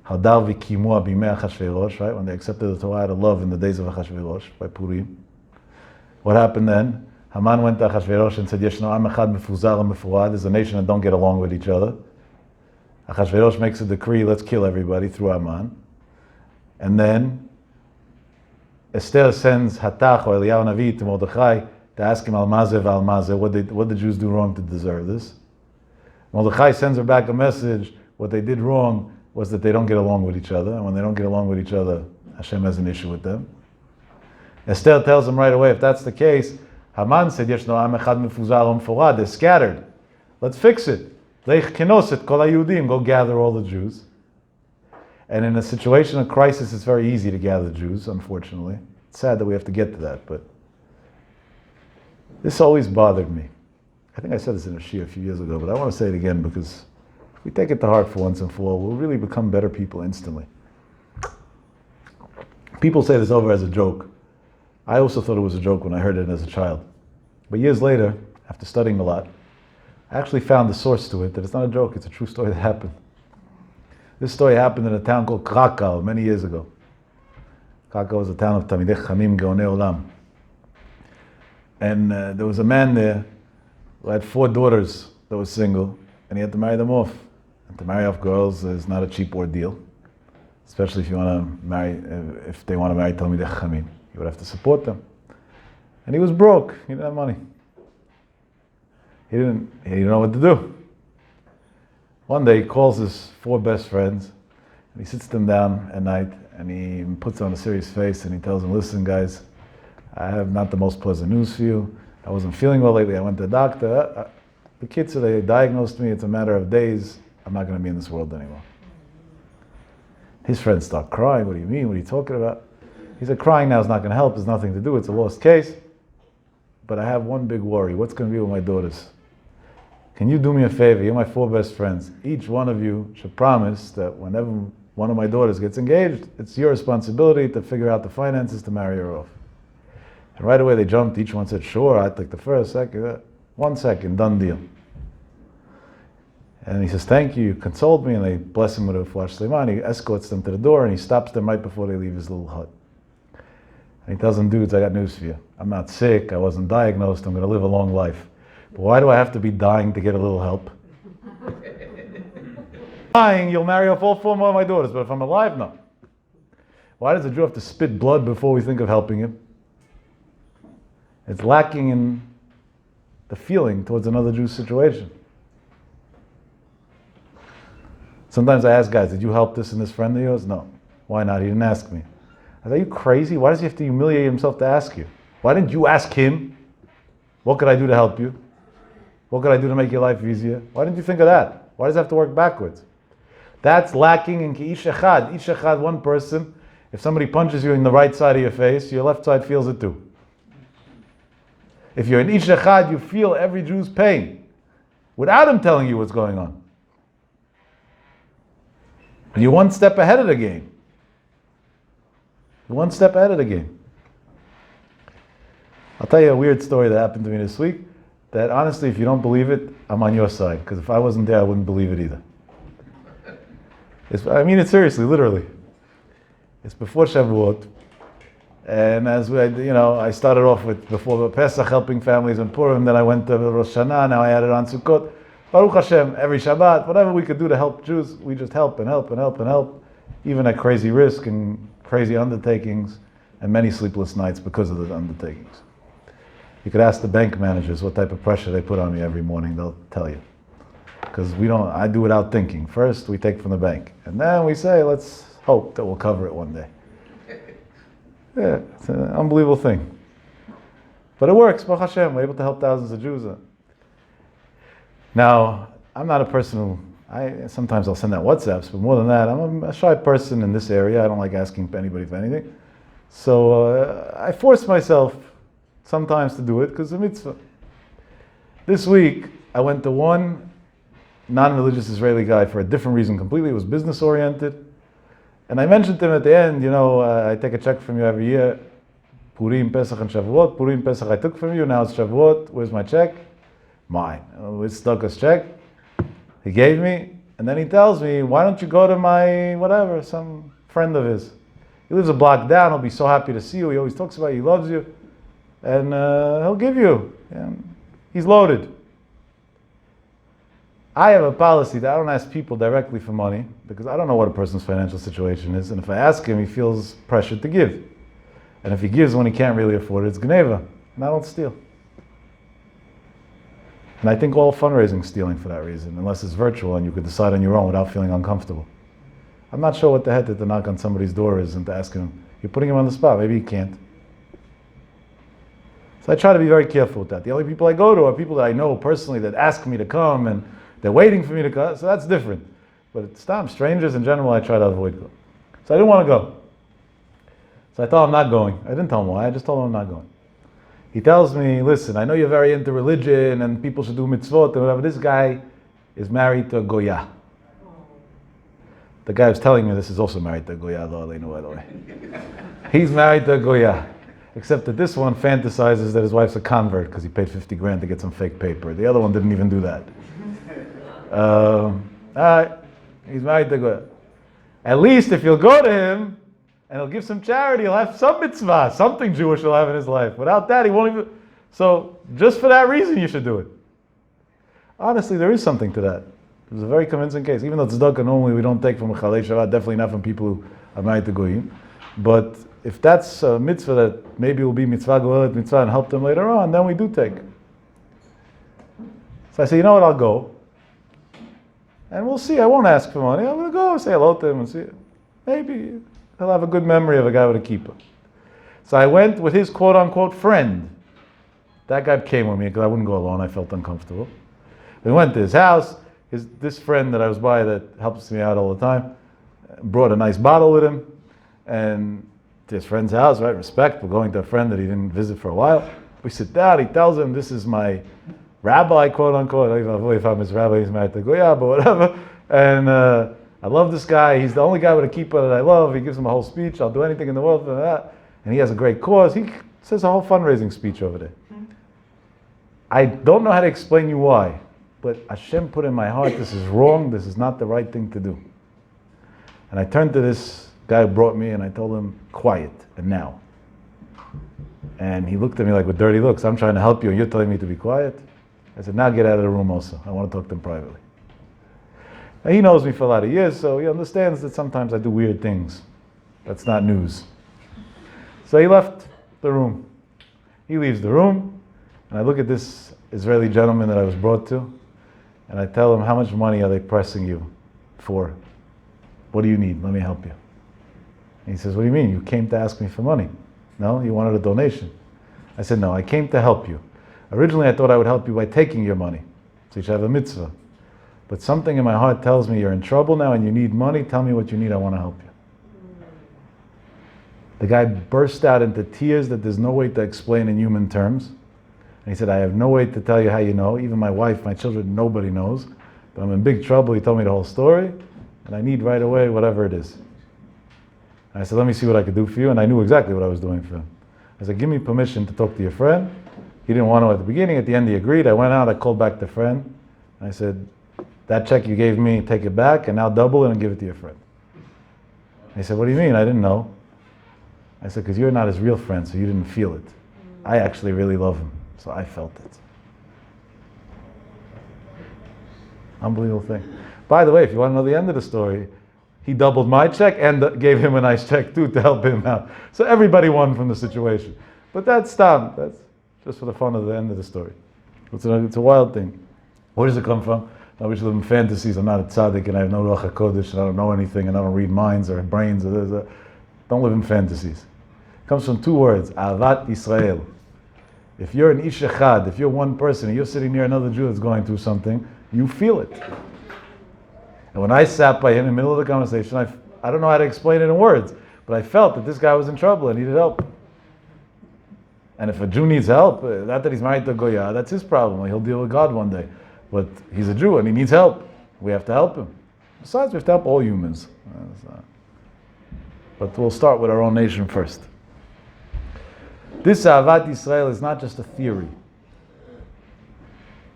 Hadar v'kimua b'mei Achashverosh, right? When they accepted the Torah out of love in the days of Achashverosh, by Purim. What happened then? Haman went to Achashverosh and said, Yeshno am echad mefuzar u'mefurad. There's a nation that don't get along with each other. Achashverosh makes a decree, let's kill everybody through Haman. And then Esther sends Hatach or Eliyahu Navi to Mordechai to ask him al-mazeh v'al-mazeh, what did the Jews do wrong to deserve this? Mordechai sends her back a message, what they did wrong was that they don't get along with each other, and when they don't get along with each other, Hashem has an issue with them. Esther tells him right away, if that's the case, Haman said, Yeshno am echad mefuzar u'mefurad, they're scattered. Let's fix it. Leich kenos kol hayudim, go gather all the Jews. And in a situation of crisis, it's very easy to gather Jews, unfortunately. It's sad that we have to get to that, but this always bothered me. I think I said this in a shir a few years ago, but I want to say it again because if we take it to heart for once and for all, we'll really become better people instantly. People say this over as a joke. I also thought it was a joke when I heard it as a child. But years later, after studying a lot, I actually found the source to it, that it's not a joke, it's a true story that happened. This story happened in a town called Krakow many years ago. Krakow was a town of Talmidei Chachamim Geonei Olam. And there was a man there who had 4 daughters that was single, and he had to marry them off. And to marry off girls is not a cheap ordeal, especially if you want to marry, if they want to marry Talmidei Chachamim. You would have to support them. And he was broke. He didn't have money. He didn't know what to do. One day he calls his 4 best friends, and he sits them down at night, and he puts on a serious face, and he tells them, listen guys, I have not the most pleasant news for you. I wasn't feeling well lately. I went to the doctor. The kids said they diagnosed me. It's a matter of days. I'm not going to be in this world anymore. His friends start crying. What do you mean? What are you talking about? He said, crying now is not going to help. There's nothing to do. It's a lost case. But I have one big worry. What's going to be with my daughters? Can you do me a favor? You're my 4 best friends. Each one of you should promise that whenever one of my daughters gets engaged, it's your responsibility to figure out the finances to marry her off. And right away they jumped. Each one said, sure, I'd take the first, second, 1 second, done deal. And he says, thank you, you consoled me, and they bless him with a flash Sleiman. He escorts them to the door, and he stops them right before they leave his little hut. And he tells them, dudes, I got news for you. I'm not sick, I wasn't diagnosed, I'm going to live a long life. But why do I have to be dying to get a little help? Dying, you'll marry off all 4 more of my daughters, but if I'm alive, no. Why does a Jew have to spit blood before we think of helping him? It's lacking in the feeling towards another Jew's situation. Sometimes I ask guys, did you help this and this friend of yours? No. Why not? He didn't ask me. I said, are you crazy? Why does he have to humiliate himself to ask you? Why didn't you ask him? What could I do to help you? What could I do to make your life easier? Why didn't you think of that? Why does it have to work backwards? That's lacking in ki ish echad. Ish echad, one person. If somebody punches you in the right side of your face, your left side feels it too. If you're an ish echad, you feel every Jew's pain without him telling you what's going on. You're 1 step ahead of the game. You're 1 step ahead of the game. I'll tell you a weird story that happened to me this week, that honestly, if you don't believe it, I'm on your side, because if I wasn't there, I wouldn't believe it either. I mean it seriously, literally. It's before Shavuot. And as we, I started off with before Pesach helping families in Purim, then I went to Rosh Hashanah, now I added on Sukkot. Baruch Hashem, every Shabbat, whatever we could do to help Jews, we just help and help and help and help, even at crazy risk and crazy undertakings and many sleepless nights because of the undertakings. You could ask the bank managers what type of pressure they put on me every morning, they'll tell you. Because I do without thinking. First, we take from the bank, and then we say, let's hope that we'll cover it one day. Yeah, it's an unbelievable thing. But it works, Baruch Hashem, we're able to help thousands of Jews. Now, I'm not a person who, sometimes I'll send out WhatsApps, but more than that, I'm a shy person in this area. I don't like asking anybody for anything. So I force myself sometimes to do it because it's a mitzvah. This week, I went to one non-religious Israeli guy for a different reason completely. It was business-oriented. And I mentioned to him at the end, I take a check from you every year. Purim, Pesach, and Shavuot. Purim, Pesach I took from you, now it's Shavuot. Where's my check? Mine. Where's Stucker's check? He gave me, and then he tells me, why don't you go to my, whatever, some friend of his. He lives a block down, he'll be so happy to see you, he always talks about you, he loves you, and he'll give you. And he's loaded. I have a policy that I don't ask people directly for money because I don't know what a person's financial situation is, and if I ask him, he feels pressured to give. And if he gives when he can't really afford it, it's gneva, and I don't steal. And I think all fundraising is stealing for that reason, unless it's virtual and you could decide on your own without feeling uncomfortable. I'm not sure what the head to knock on somebody's door is and to ask him, you're putting him on the spot, maybe he can't. So I try to be very careful with that. The only people I go to are people that I know personally that ask me to come and they're waiting for me to come, so that's different. But it's strangers in general, I try to avoid going. So I didn't want to go. So I told him I'm not going. I didn't tell him why, I just told him I'm not going. He tells me, listen, I know you're very into religion and people should do mitzvot and whatever. This guy is married to a Goya. The guy who's telling me this is also married to a Goya, though, by the way. He's married to a Goya. Except that this one fantasizes that his wife's a convert because he paid 50 grand to get some fake paper. The other one didn't even do that. All right, he's married to Goya. At least if you'll go to him and he'll give some charity, he'll have some mitzvah, something Jewish he'll have in his life. Without that, he won't even. So just for that reason, you should do it. Honestly, there is something to that. It was a very convincing case. Even though tzedakah normally we don't take from a Chalei Shabbat, definitely not from people who are married to Goyim. But if that's a mitzvah that maybe will be mitzvah goelet mitzvah and help them later on, then we do take. So I say, you know what, I'll go. And we'll see. I won't ask for money. I'm going to go say hello to him and see. Maybe he'll have a good memory of a guy with a kippah. So I went with his quote-unquote friend. That guy came with me because I wouldn't go alone. I felt uncomfortable. We went to his house. This friend that I was by that helps me out all the time brought a nice bottle with him. And to his friend's house, right? Respect. We're going to a friend that he didn't visit for a while. We sit down. He tells him, this is my rabbi, quote unquote. I don't know if I'm his rabbi, he's married to Goya, but whatever. And I love this guy. He's the only guy with a kippah that I love. He gives him a whole speech. I'll do anything in the world for that. And he has a great cause. He says a whole fundraising speech over there. I don't know how to explain you why, but Hashem put in my heart, this is wrong. This is not the right thing to do. And I turned to this guy who brought me and I told him, quiet, and now. And he looked at me like with dirty looks. I'm trying to help you and you're telling me to be quiet? I said, now get out of the room also. I want to talk to him privately. Now, he knows me for a lot of years, so he understands that sometimes I do weird things. That's not news. So he left the room. He leaves the room, and I look at this Israeli gentleman that I was brought to, and I tell him, how much money are they pressing you for? What do you need? Let me help you. And he says, what do you mean? You came to ask me for money. No, you wanted a donation. I said, no, I came to help you. Originally, I thought I would help you by taking your money, so you should have a mitzvah. But something in my heart tells me you're in trouble now and you need money. Tell me what you need. I want to help you. The guy burst out into tears that there's no way to explain in human terms. And he said, I have no way to tell you how you know. Even my wife, my children, nobody knows. But I'm in big trouble. He told me the whole story. And I need right away whatever it is. And I said, let me see what I could do for you. And I knew exactly what I was doing for him. I said, give me permission to talk to your friend. He didn't want to at the beginning. At the end, he agreed. I went out. I called back the friend. And I said, that check you gave me, take it back. And now double it and give it to your friend. And he said, what do you mean? I didn't know. I said, because you're not his real friend, so you didn't feel it. I actually really love him, so I felt it. Unbelievable thing. By the way, if you want to know the end of the story, he doubled my check and gave him a nice check too to help him out. So everybody won from the situation. But that's stam. That's just for the fun of the end of the story. It's a wild thing. Where does it come from? I wish I live in fantasies. I'm not a tzaddik and I have no Ruach HaKodesh and I don't know anything and I don't read minds or brains. Don't live in fantasies. It comes from two words, Ahavat Yisrael. If you're an Ish Echad, if you're one person and you're sitting near another Jew that's going through something, you feel it. And when I sat by him in the middle of the conversation, I don't know how to explain it in words, but I felt that this guy was in trouble and needed help. And if a Jew needs help, not that he's married to a Goya, that's his problem. He'll deal with God one day. But he's a Jew and he needs help. We have to help him. Besides, we have to help all humans. But we'll start with our own nation first. This Ahavat Yisrael is not just a theory.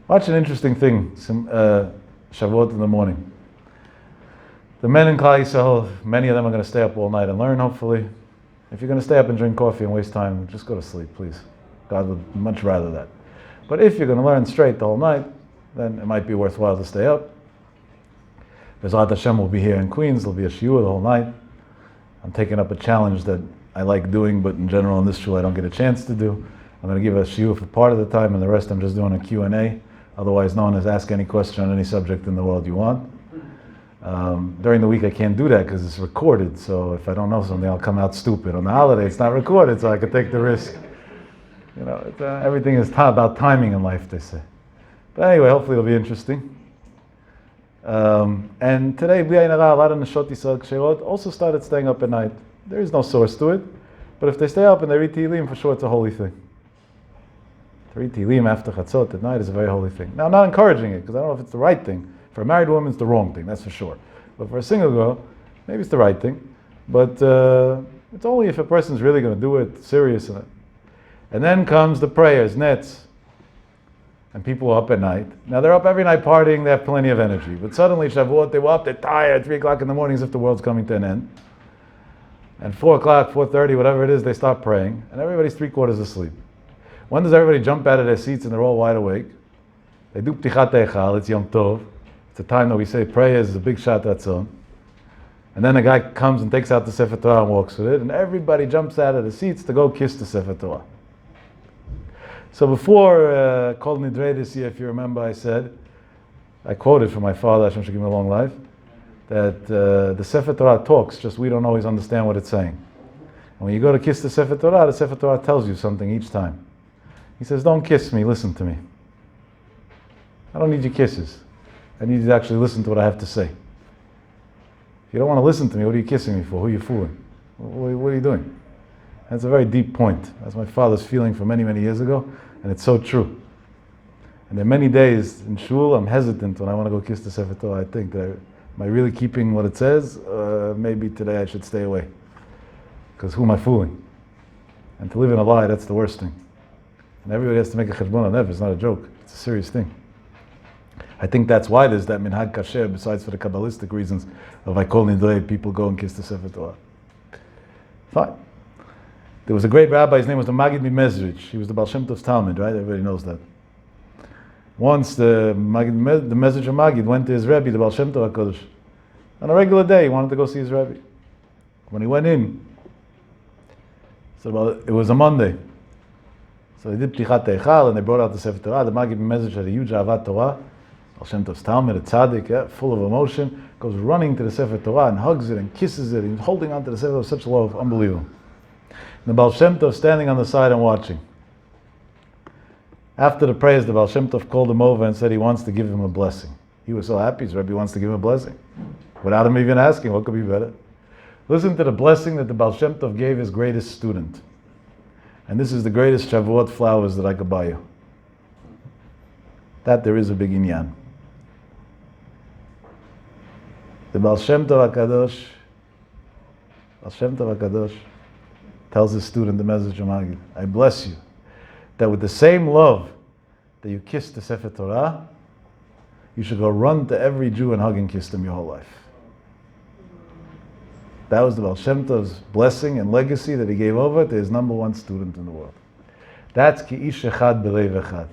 Watch an interesting thing, Shavuot in the morning. The men in Klal Yisrael, many of them are going to stay up all night and learn, hopefully. If you're going to stay up and drink coffee and waste time, just go to sleep, please. God would much rather that. But if you're going to learn straight the whole night, then it might be worthwhile to stay up. Bezrat Hashem will be here in Queens. There'll be a shiur the whole night. I'm taking up a challenge that I like doing, but in general in this shul I don't get a chance to do. I'm going to give a shiur for part of the time, and the rest I'm just doing a Q&A, otherwise known as ask any question on any subject in the world you want. During the week I can't do that because it's recorded, so if I don't know something I'll come out stupid. On the holiday it's not recorded, so I could take the risk. You know, everything is about timing in life, they say. But anyway, hopefully it'll be interesting. And today, B'li Ayin Hara, a lot of Neshot Yisrael Ksherot also started staying up at night. There is no source to it, but if they stay up and they read Tehillim, for sure it's a holy thing. To read Tehillim after Chatzot at night is a very holy thing. Now, I'm not encouraging it, because I don't know if it's the right thing. For a married woman, it's the wrong thing, that's for sure. But for a single girl, maybe it's the right thing. But it's only if a person's really going to do it, serious in it. And then comes the prayers, nets. And people are up at night. Now they're up every night partying, they have plenty of energy. But suddenly Shavuot, they were up, they're tired, 3 o'clock in the morning as if the world's coming to an end. And 4 o'clock, 4:30, whatever it is, they start praying. And everybody's 3/4 asleep. When does everybody jump out of their seats and they're all wide awake? They do Ptichat Eichal, it's Yom Tov. It's a time that we say prayers is a big Shat Ratzon. And then a guy comes and takes out the Sefer Torah and walks with it. And everybody jumps out of the seats to go kiss the Sefer Torah. So before Kol Nidrei this year, if you remember, I quoted from my father, Hashem should give him a long life, that the Sefer Torah talks, just we don't always understand what it's saying. And when you go to kiss the Sefer Torah tells you something each time. He says, don't kiss me, listen to me. I don't need your kisses. I need you to actually listen to what I have to say. If you don't want to listen to me, what are you kissing me for? Who are you fooling? What are you doing? That's a very deep point. That's my father's feeling from many, many years ago, and it's so true. And there are many days in shul, I'm hesitant when I want to go kiss the Sefer Torah. I think, am I really keeping what it says? Maybe today I should stay away. Because who am I fooling? And to live in a lie, that's the worst thing. And everybody has to make a cheshbon on it's not a joke. It's a serious thing. I think that's why there's that minhag kasher, besides for the Kabbalistic reasons of I Kol Nidrei, people go and kiss the Sefer Torah. Fine. There was a great rabbi, his name was the Maggid Mimezrich. He was the Baal Shem Tov's Talmud, right? Everybody knows that. Once the Mezrich of Maggid went to his Rebbe, the Baal Shem Tov HaKadosh. On a regular day, he wanted to go see his Rebbe. When he went in, it was a Monday. So they did Ptichat Eichal and they brought out the Sefer Torah. The Maggid Mimezrich had a huge Ahavat Torah. Baal Shem Tov's Talmud, a tzaddik, full of emotion, goes running to the Sefer Torah and hugs it and kisses it. He's holding on to the Sefer Torah with such love, unbelievable. The Baal Shem Tov standing on the side and watching. After the prayers, the Baal Shem Tov called him over and said he wants to give him a blessing. He was so happy, his Rebbe wants to give him a blessing. Without him even asking, what could be better? Listen to the blessing that the Baal Shem Tov gave his greatest student. And this is the greatest Shavuot flowers that I could buy you. That there is a big inyan. The Baal Shem Tov HaKadosh, tells his student, the Mezrich of Maggid, I bless you that with the same love that you kissed the Sefer Torah, you should go run to every Jew and hug and kiss them your whole life. That was the Baal Shem Tov's blessing and legacy that he gave over to his number one student in the world. That's ki ish echad b'leiv echad.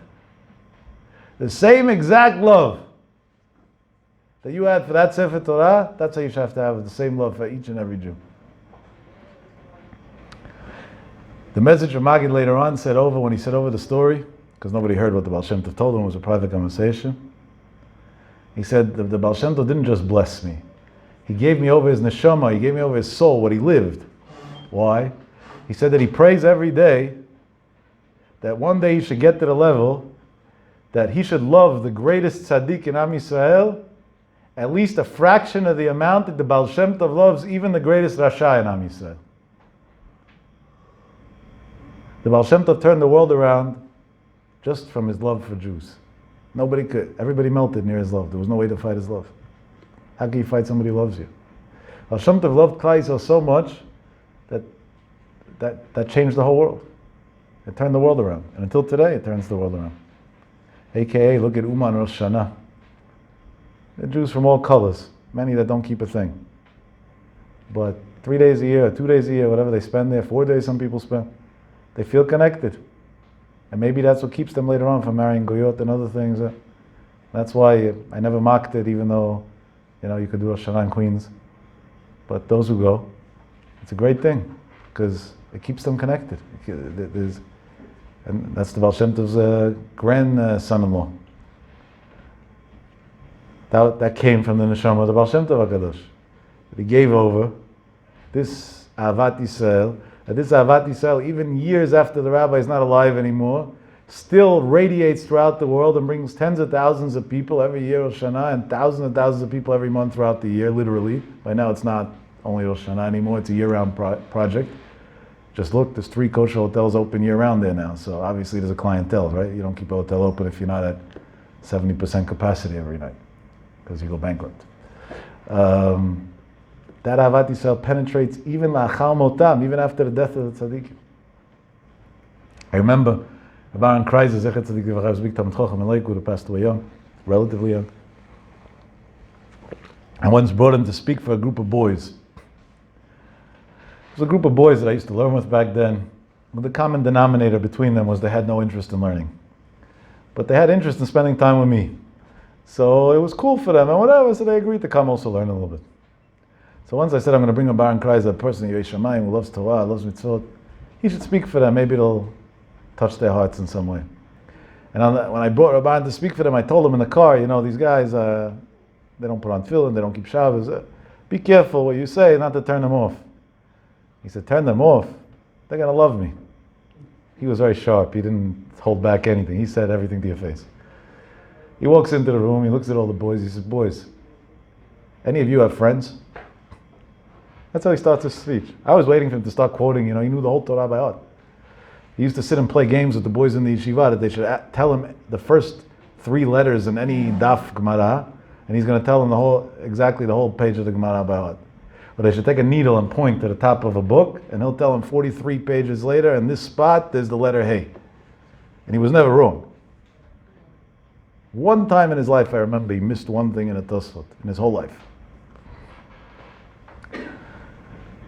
The same exact love that you had for that Sefer Torah, that's how you should have to have the same love for each and every Jew. The message of Maggid later on when he said over the story, because nobody heard what the Baal Shem Tov told him, it was a private conversation. He said, the Baal Shem Tov didn't just bless me. He gave me over his neshama, he gave me over his soul, what he lived. Why? He said that he prays every day that one day he should get to the level that he should love the greatest tzaddik in Am Yisrael at least a fraction of the amount that the Baal Shem Tov loves even the greatest Rasha in Am Yisrael. The Baal Shem Tov turned the world around just from his love for Jews. Nobody could. Everybody melted near his love. There was no way to fight his love. How can you fight somebody who loves you? Baal Shem Tov loved Klal Yisrael so much that changed the whole world. It turned the world around. And until today, it turns the world around. AKA, look at Uman Rosh Hashanah. They're Jews from all colors. Many that don't keep a thing. But 3 days a year, 2 days a year, whatever they spend there, 4 days some people spend, they feel connected. And maybe that's what keeps them later on from marrying Goyot and other things. That's why I never mocked it, even though, you could do Rosh Hashanah in Queens. But those who go, it's a great thing, because it keeps them connected. And that's the Baal Shem Tov's grandson-in-law. That came from the neshama of the Baal Shem Tov HaKadosh. He gave over this Ahavat Yisrael. This Ahavat Yisrael, even years after the rabbi is not alive anymore, still radiates throughout the world and brings tens of thousands of people every year Rosh Hashanah and thousands of people every month throughout the year, literally. By now it's not only Rosh Hashanah anymore, it's a year-round project. Just look, there's 3 kosher hotels open year-round there now, so obviously there's a clientele, right? You don't keep a hotel open if you're not at 70% capacity every night, because you go bankrupt. That Ahavat Yisrael penetrates even la'achar motam, even after the death of the tzaddikim. I remember Baron Kreiser, Zecher Tzaddik Livracha, was a big Talmid Chacham in Lakewood, who passed away young, relatively young. I once brought him to speak for a group of boys. It was a group of boys that I used to learn with back then. But the common denominator between them was they had no interest in learning. But they had interest in spending time with me. So it was cool for them, and whatever, so they agreed to come also learn a little bit. So once I said I'm going to bring a Baron Kreiser, a person Yirei Shamayim, who loves Torah, loves mitzvot, he should speak for them. Maybe it'll touch their hearts in some way. And when I brought Rabban to speak for them, I told them in the car, these guys, they don't put on tefillin, they don't keep Shabbos. Be careful what you say, not to turn them off. He said, turn them off. They're going to love me. He was very sharp. He didn't hold back anything. He said everything to your face. He walks into the room, he looks at all the boys, he says, boys, any of you have friends? That's how he starts his speech. I was waiting for him to start quoting, he knew the whole Torah by heart. He used to sit and play games with the boys in the yeshiva that they should tell him the first 3 letters in any daf Gemara, and he's going to tell them exactly the whole page of the Gemara by heart. But they should take a needle and point to the top of a book, and he'll tell them 43 pages later, in this spot, there's the letter Hey. And he was never wrong. One time in his life, I remember, he missed one thing in a Tosfot, in his whole life.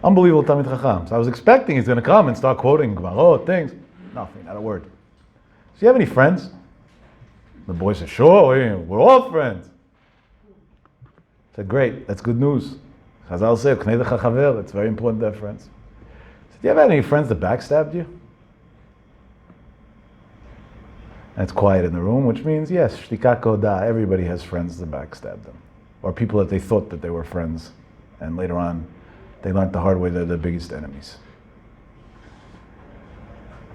Unbelievable Talmid Chacham. So I was expecting he's going to come and start quoting Gemara, things. Nothing, not a word. So you have any friends? The boy said, sure, we're all friends. I said, great, that's good news. Chazal say, Knei Decha Chaver, it's very important to have friends. I said, do you ever had any friends that backstabbed you? And it's quiet in the room, which means, yes, shtika koda, everybody has friends that backstab them. Or people that they thought that they were friends, and later on, they learned the hard way they're the biggest enemies.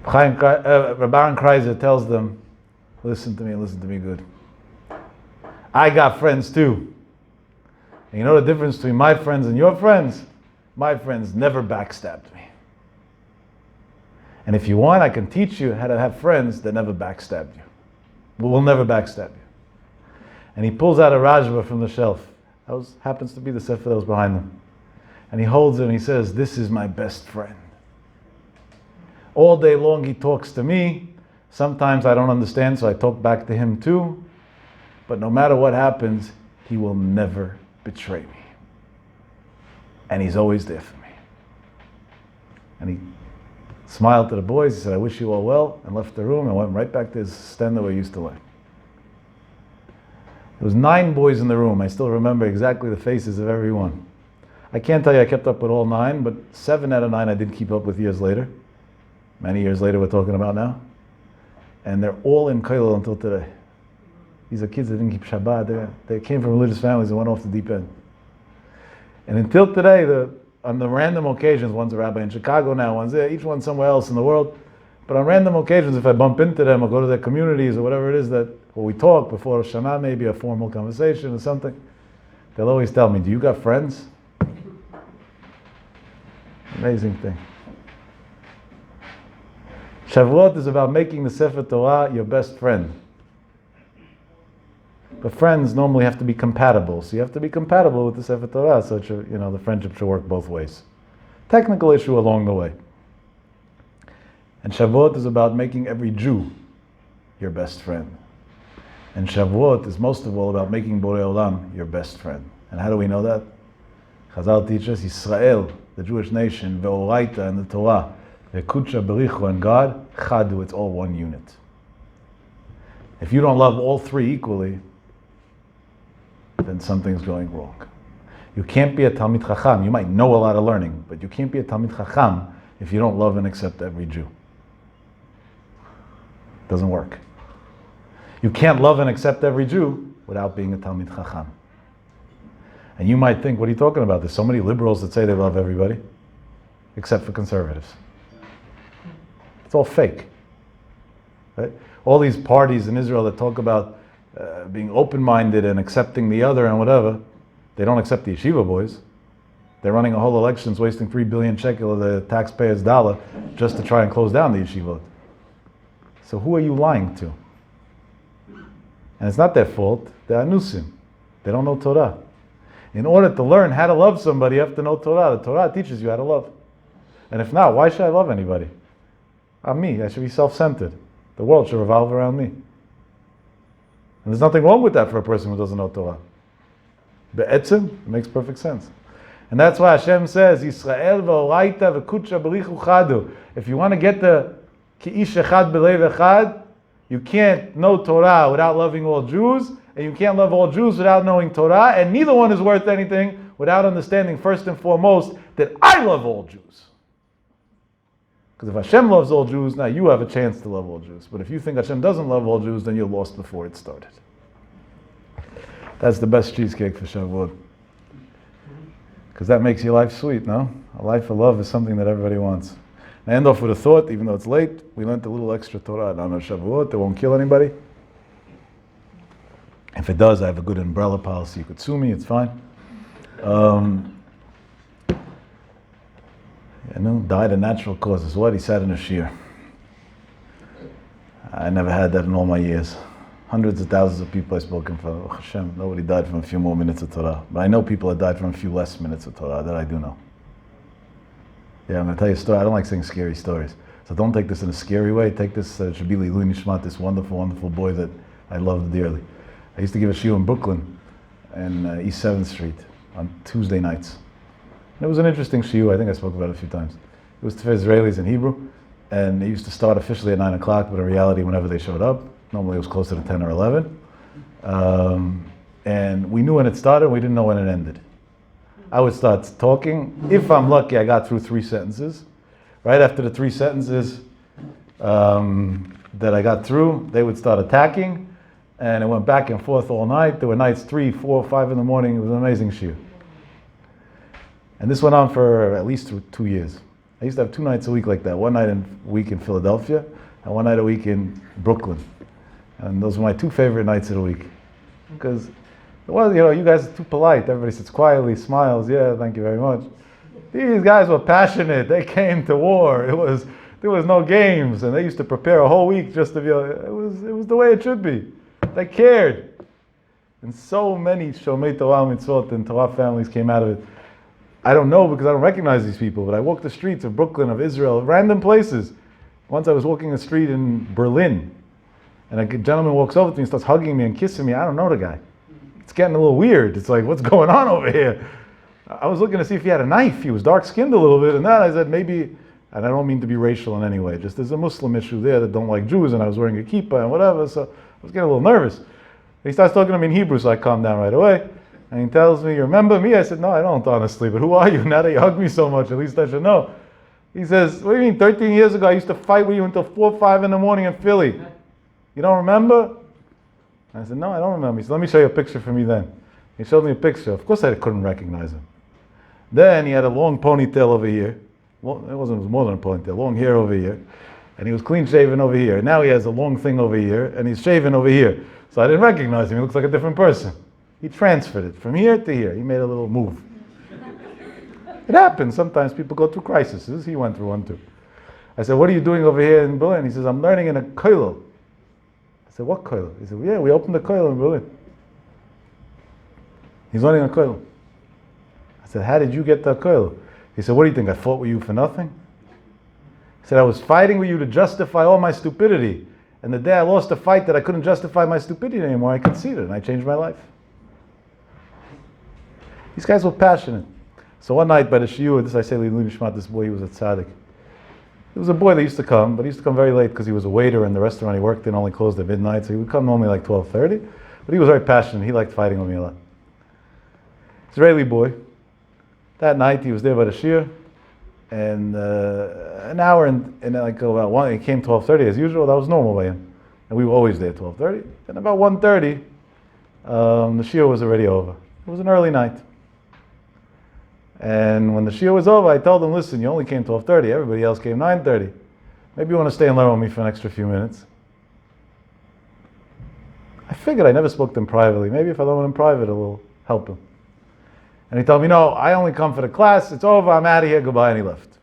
Baron Kreiser tells them, listen to me good. I got friends too. And you know the difference between my friends and your friends? My friends never backstabbed me. And if you want, I can teach you how to have friends that never backstabbed you. But will never backstab you. And he pulls out a Rajva from the shelf. That happens to be the sefer that was behind them. And he holds it and he says, this is my best friend. All day long he talks to me. Sometimes I don't understand, so I talk back to him too. But no matter what happens, he will never betray me. and he's always there for me. And he smiled to the boys, he said, I wish you all well, and left the room and went right back to his stand where he used to learn. There was 9 boys in the room. I still remember exactly the faces of everyone. I can't tell you I kept up with all 9, but 7 out of 9 I did keep up with years later. Many years later we're talking about now. And they're all in kollel until today. These are kids that didn't keep Shabbat. They came from religious families and went off the deep end. And until today, on the random occasions, one's a rabbi in Chicago now, one's there, each one somewhere else in the world. But on random occasions, if I bump into them or go to their communities or whatever it is or we talk before Shana, maybe a formal conversation or something, they'll always tell me, do you got friends? Amazing thing. Shavuot is about making the Sefer Torah your best friend. But friends normally have to be compatible. So you have to be compatible with the Sefer Torah, so the friendship should work both ways. Technical issue along the way. And Shavuot is about making every Jew your best friend. And Shavuot is most of all about making Borei Olam your best friend. And how do we know that? Chazal teaches Yisrael, the Jewish nation, Ve'oraita and the Torah, Ve'kudsha Berichu and God, Chadu, it's all one unit. If you don't love all 3 equally, then something's going wrong. You can't be a Talmid Chacham. You might know a lot of learning, but you can't be a Talmid Chacham if you don't love and accept every Jew. It doesn't work. You can't love and accept every Jew without being a Talmid Chacham. And you might think, what are you talking about? There's so many liberals that say they love everybody, except for conservatives. It's all fake. Right? All these parties in Israel that talk about being open-minded and accepting the other and whatever, they don't accept the yeshiva boys. They're running a whole elections, wasting 3 billion shekel of the taxpayers' dollar just to try and close down the yeshiva. So who are you lying to? And it's not their fault. They're anusim. They don't know Torah. In order to learn how to love somebody, you have to know Torah. The Torah teaches you how to love. And if not, why should I love anybody? I'm me. I should be self-centered. The world should revolve around me. And there's nothing wrong with that for a person who doesn't know Torah. Be'etzim, it makes perfect sense. And that's why Hashem says, Yisrael ve'oraita ve'kudsha berichu chadu. If you want to get the ki'ish echad b'lev echad, you can't know Torah without loving all Jews, and you can't love all Jews without knowing Torah, and neither one is worth anything without understanding first and foremost that I love all Jews. Because if Hashem loves all Jews, now you have a chance to love all Jews. But if you think Hashem doesn't love all Jews, then you're lost before it started. That's the best cheesecake for Shavuot. Because that makes your life sweet, no? A life of love is something that everybody wants. I end off with a thought, even though it's late, we learned a little extra Torah on our Shavuot. It won't kill anybody. If it does, I have a good umbrella policy. You could sue me, it's fine. Died of natural causes. What? He sat in a shiur. I never had that in all my years. Hundreds of thousands of people I've spoken for. Oh, Hashem, nobody died from a few more minutes of Torah. But I know people that died from a few less minutes of Torah, that I do know. Yeah, I'm going to tell you a story. I don't like saying scary stories. So don't take this in a scary way. Take this, Shabili Lui Nishmat, this wonderful, wonderful boy that I loved dearly. I used to give a shiur in Brooklyn, in East 7th Street, on Tuesday nights. And it was an interesting shiur. I think I spoke about it a few times. It was for Israelis in Hebrew, and it used to start officially at 9 o'clock, but in reality, whenever they showed up, normally it was closer to 10 or 11. And we knew when it started, we didn't know when it ended. I would start talking. If I'm lucky, I got through 3 sentences. Right after the 3 sentences that I got through, they would start attacking, and it went back and forth all night. There were nights 3, 4, 5 in the morning. It was an amazing shiur. And this went on for at least 2 years. I used to have 2 nights a week like that. One night a week in Philadelphia, and one night a week in Brooklyn. And those were my 2 favorite nights of the week. Because, well, you guys are too polite. Everybody sits quietly, smiles. Yeah, thank you very much. These guys were passionate. They came to war. There was no games, and they used to prepare a whole week just to be. It was the way it should be. They cared. And so many Shomei Torah mitzvot and Torah families came out of it. I don't know because I don't recognize these people, but I walked the streets of Brooklyn, of Israel, random places. Once I was walking the street in Berlin, and a gentleman walks over to me and starts hugging me and kissing me. I don't know the guy. It's getting a little weird. It's like, what's going on over here? I was looking to see if he had a knife. He was dark-skinned a little bit, and then I said maybe, and I don't mean to be racial in any way, just there's a Muslim issue there that don't like Jews, and I was wearing a kippah and whatever, so I was getting a little nervous. He starts talking to me in Hebrew, so I calmed down right away. And he tells me, "You remember me?" I said, "No, I don't, honestly, but who are you? Now that you hug me so much, at least I should know." He says, "What do you mean, 13 years ago I used to fight with you until 4 or 5 in the morning in Philly. You don't remember?" I said, "No, I don't remember." He said, "Let me show you a picture for me then." He showed me a picture. Of course I couldn't recognize him. Then he had a long ponytail over here. Well, it was more than a ponytail, long hair over here. And he was clean shaven over here. Now he has a long thing over here, and he's shaven over here. So I didn't recognize him. He looks like a different person. He transferred it from here to here. He made a little move. It happens. Sometimes people go through crises. He went through one too. I said, "What are you doing over here in Berlin?" He says, "I'm learning in a kollel." I said, "What kollel?" He said, "Well, yeah, we opened a kollel in Berlin." He's learning a kollel. I said, "How did you get that kollel?" He said, "What do you think? I fought with you for nothing?" He said, "I was fighting with you to justify all my stupidity. And the day I lost a fight that I couldn't justify my stupidity anymore, I conceded and I changed my life." These guys were passionate. So one night by the shiur, this I say, this boy, he was a tzaddik. He was a boy that used to come, but he used to come very late because he was a waiter in the restaurant he worked in, only closed at midnight, so he would come normally like 12:30. But he was very passionate. He liked fighting with me a lot. Israeli boy. That night he was there by the shiur, and an hour and like about 1, he came 12:30 as usual. That was normal by him, and we were always there 12:30. And about 1:30, the shiur was already over. It was an early night. And when the shiur was over, I told him, "Listen, you only came 12:30. Everybody else came 9:30. Maybe you want to stay and learn with me for an extra few minutes." I figured I never spoke to him privately. Maybe if I learn with him private, it will help him. And he told me, "No, I only come for the class. It's over. I'm out of here. Goodbye." And he left.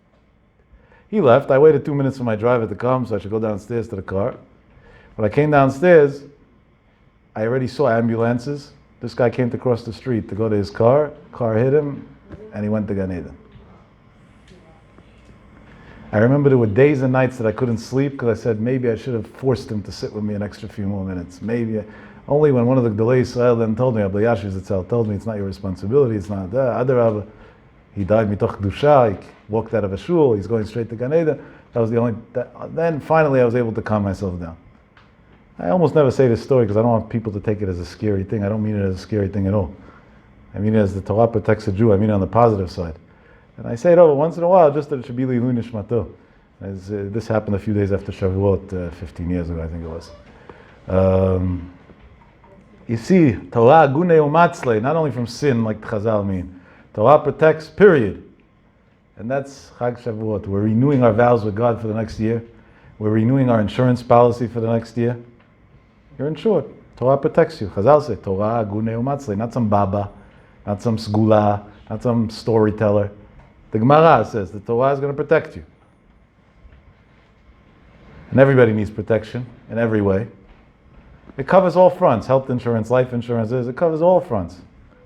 He left. I waited 2 minutes for my driver to come, so I should go downstairs to the car. When I came downstairs, I already saw ambulances. This guy came to cross the street to go to his car. Car hit him, and he went to Gan Eden. I remember there were days and nights that I couldn't sleep because I said maybe I should have forced him to sit with me an extra few more minutes. Maybe. Only when one of the Gdolei Israel then told me, Abba Yashiv Zitzel told me, "It's not your responsibility, it's not that." Adarabba, he died mitoch kedusha, he walked out of a shul, he's going straight to Gan Eden. That was the only, then finally I was able to calm myself down. I almost never say this story because I don't want people to take it as a scary thing. I don't mean it as a scary thing at all. I mean it as the Torah protects a Jew. I mean it on the positive side. And I say it over once in a while just that it should be Lilu Nishmato. This happened a few days after Shavuot, 15 years ago I think it was. You see, Torah gunei umatzle, not only from sin like the Chazal mean. Torah protects, period. And that's Chag Shavuot. We're renewing our vows with God for the next year. We're renewing our insurance policy for the next year. You're insured. Torah protects you. Chazal say, Torah gunei umatzle, not some baba, not some sgula, not some storyteller. The Gemara says the Torah is going to protect you. And everybody needs protection in every way. It covers all fronts. Health insurance, life insurance, it covers all fronts.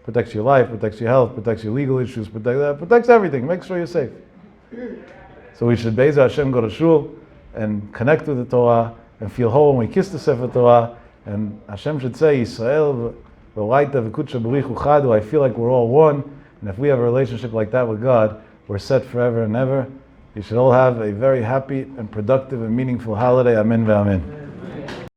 Protects your life, protects your health, protects your legal issues, protects everything. Makes sure you're safe. So we should Be'ez Hashem go to shul and connect with the Torah and feel whole when we kiss the Sefer Torah. And Hashem should say, Yisrael v'oraita v'kudsha b'richu chadu. I feel like we're all one. And if we have a relationship like that with God, we're set forever and ever. You should all have a very happy and productive and meaningful holiday. Amen ve'amen.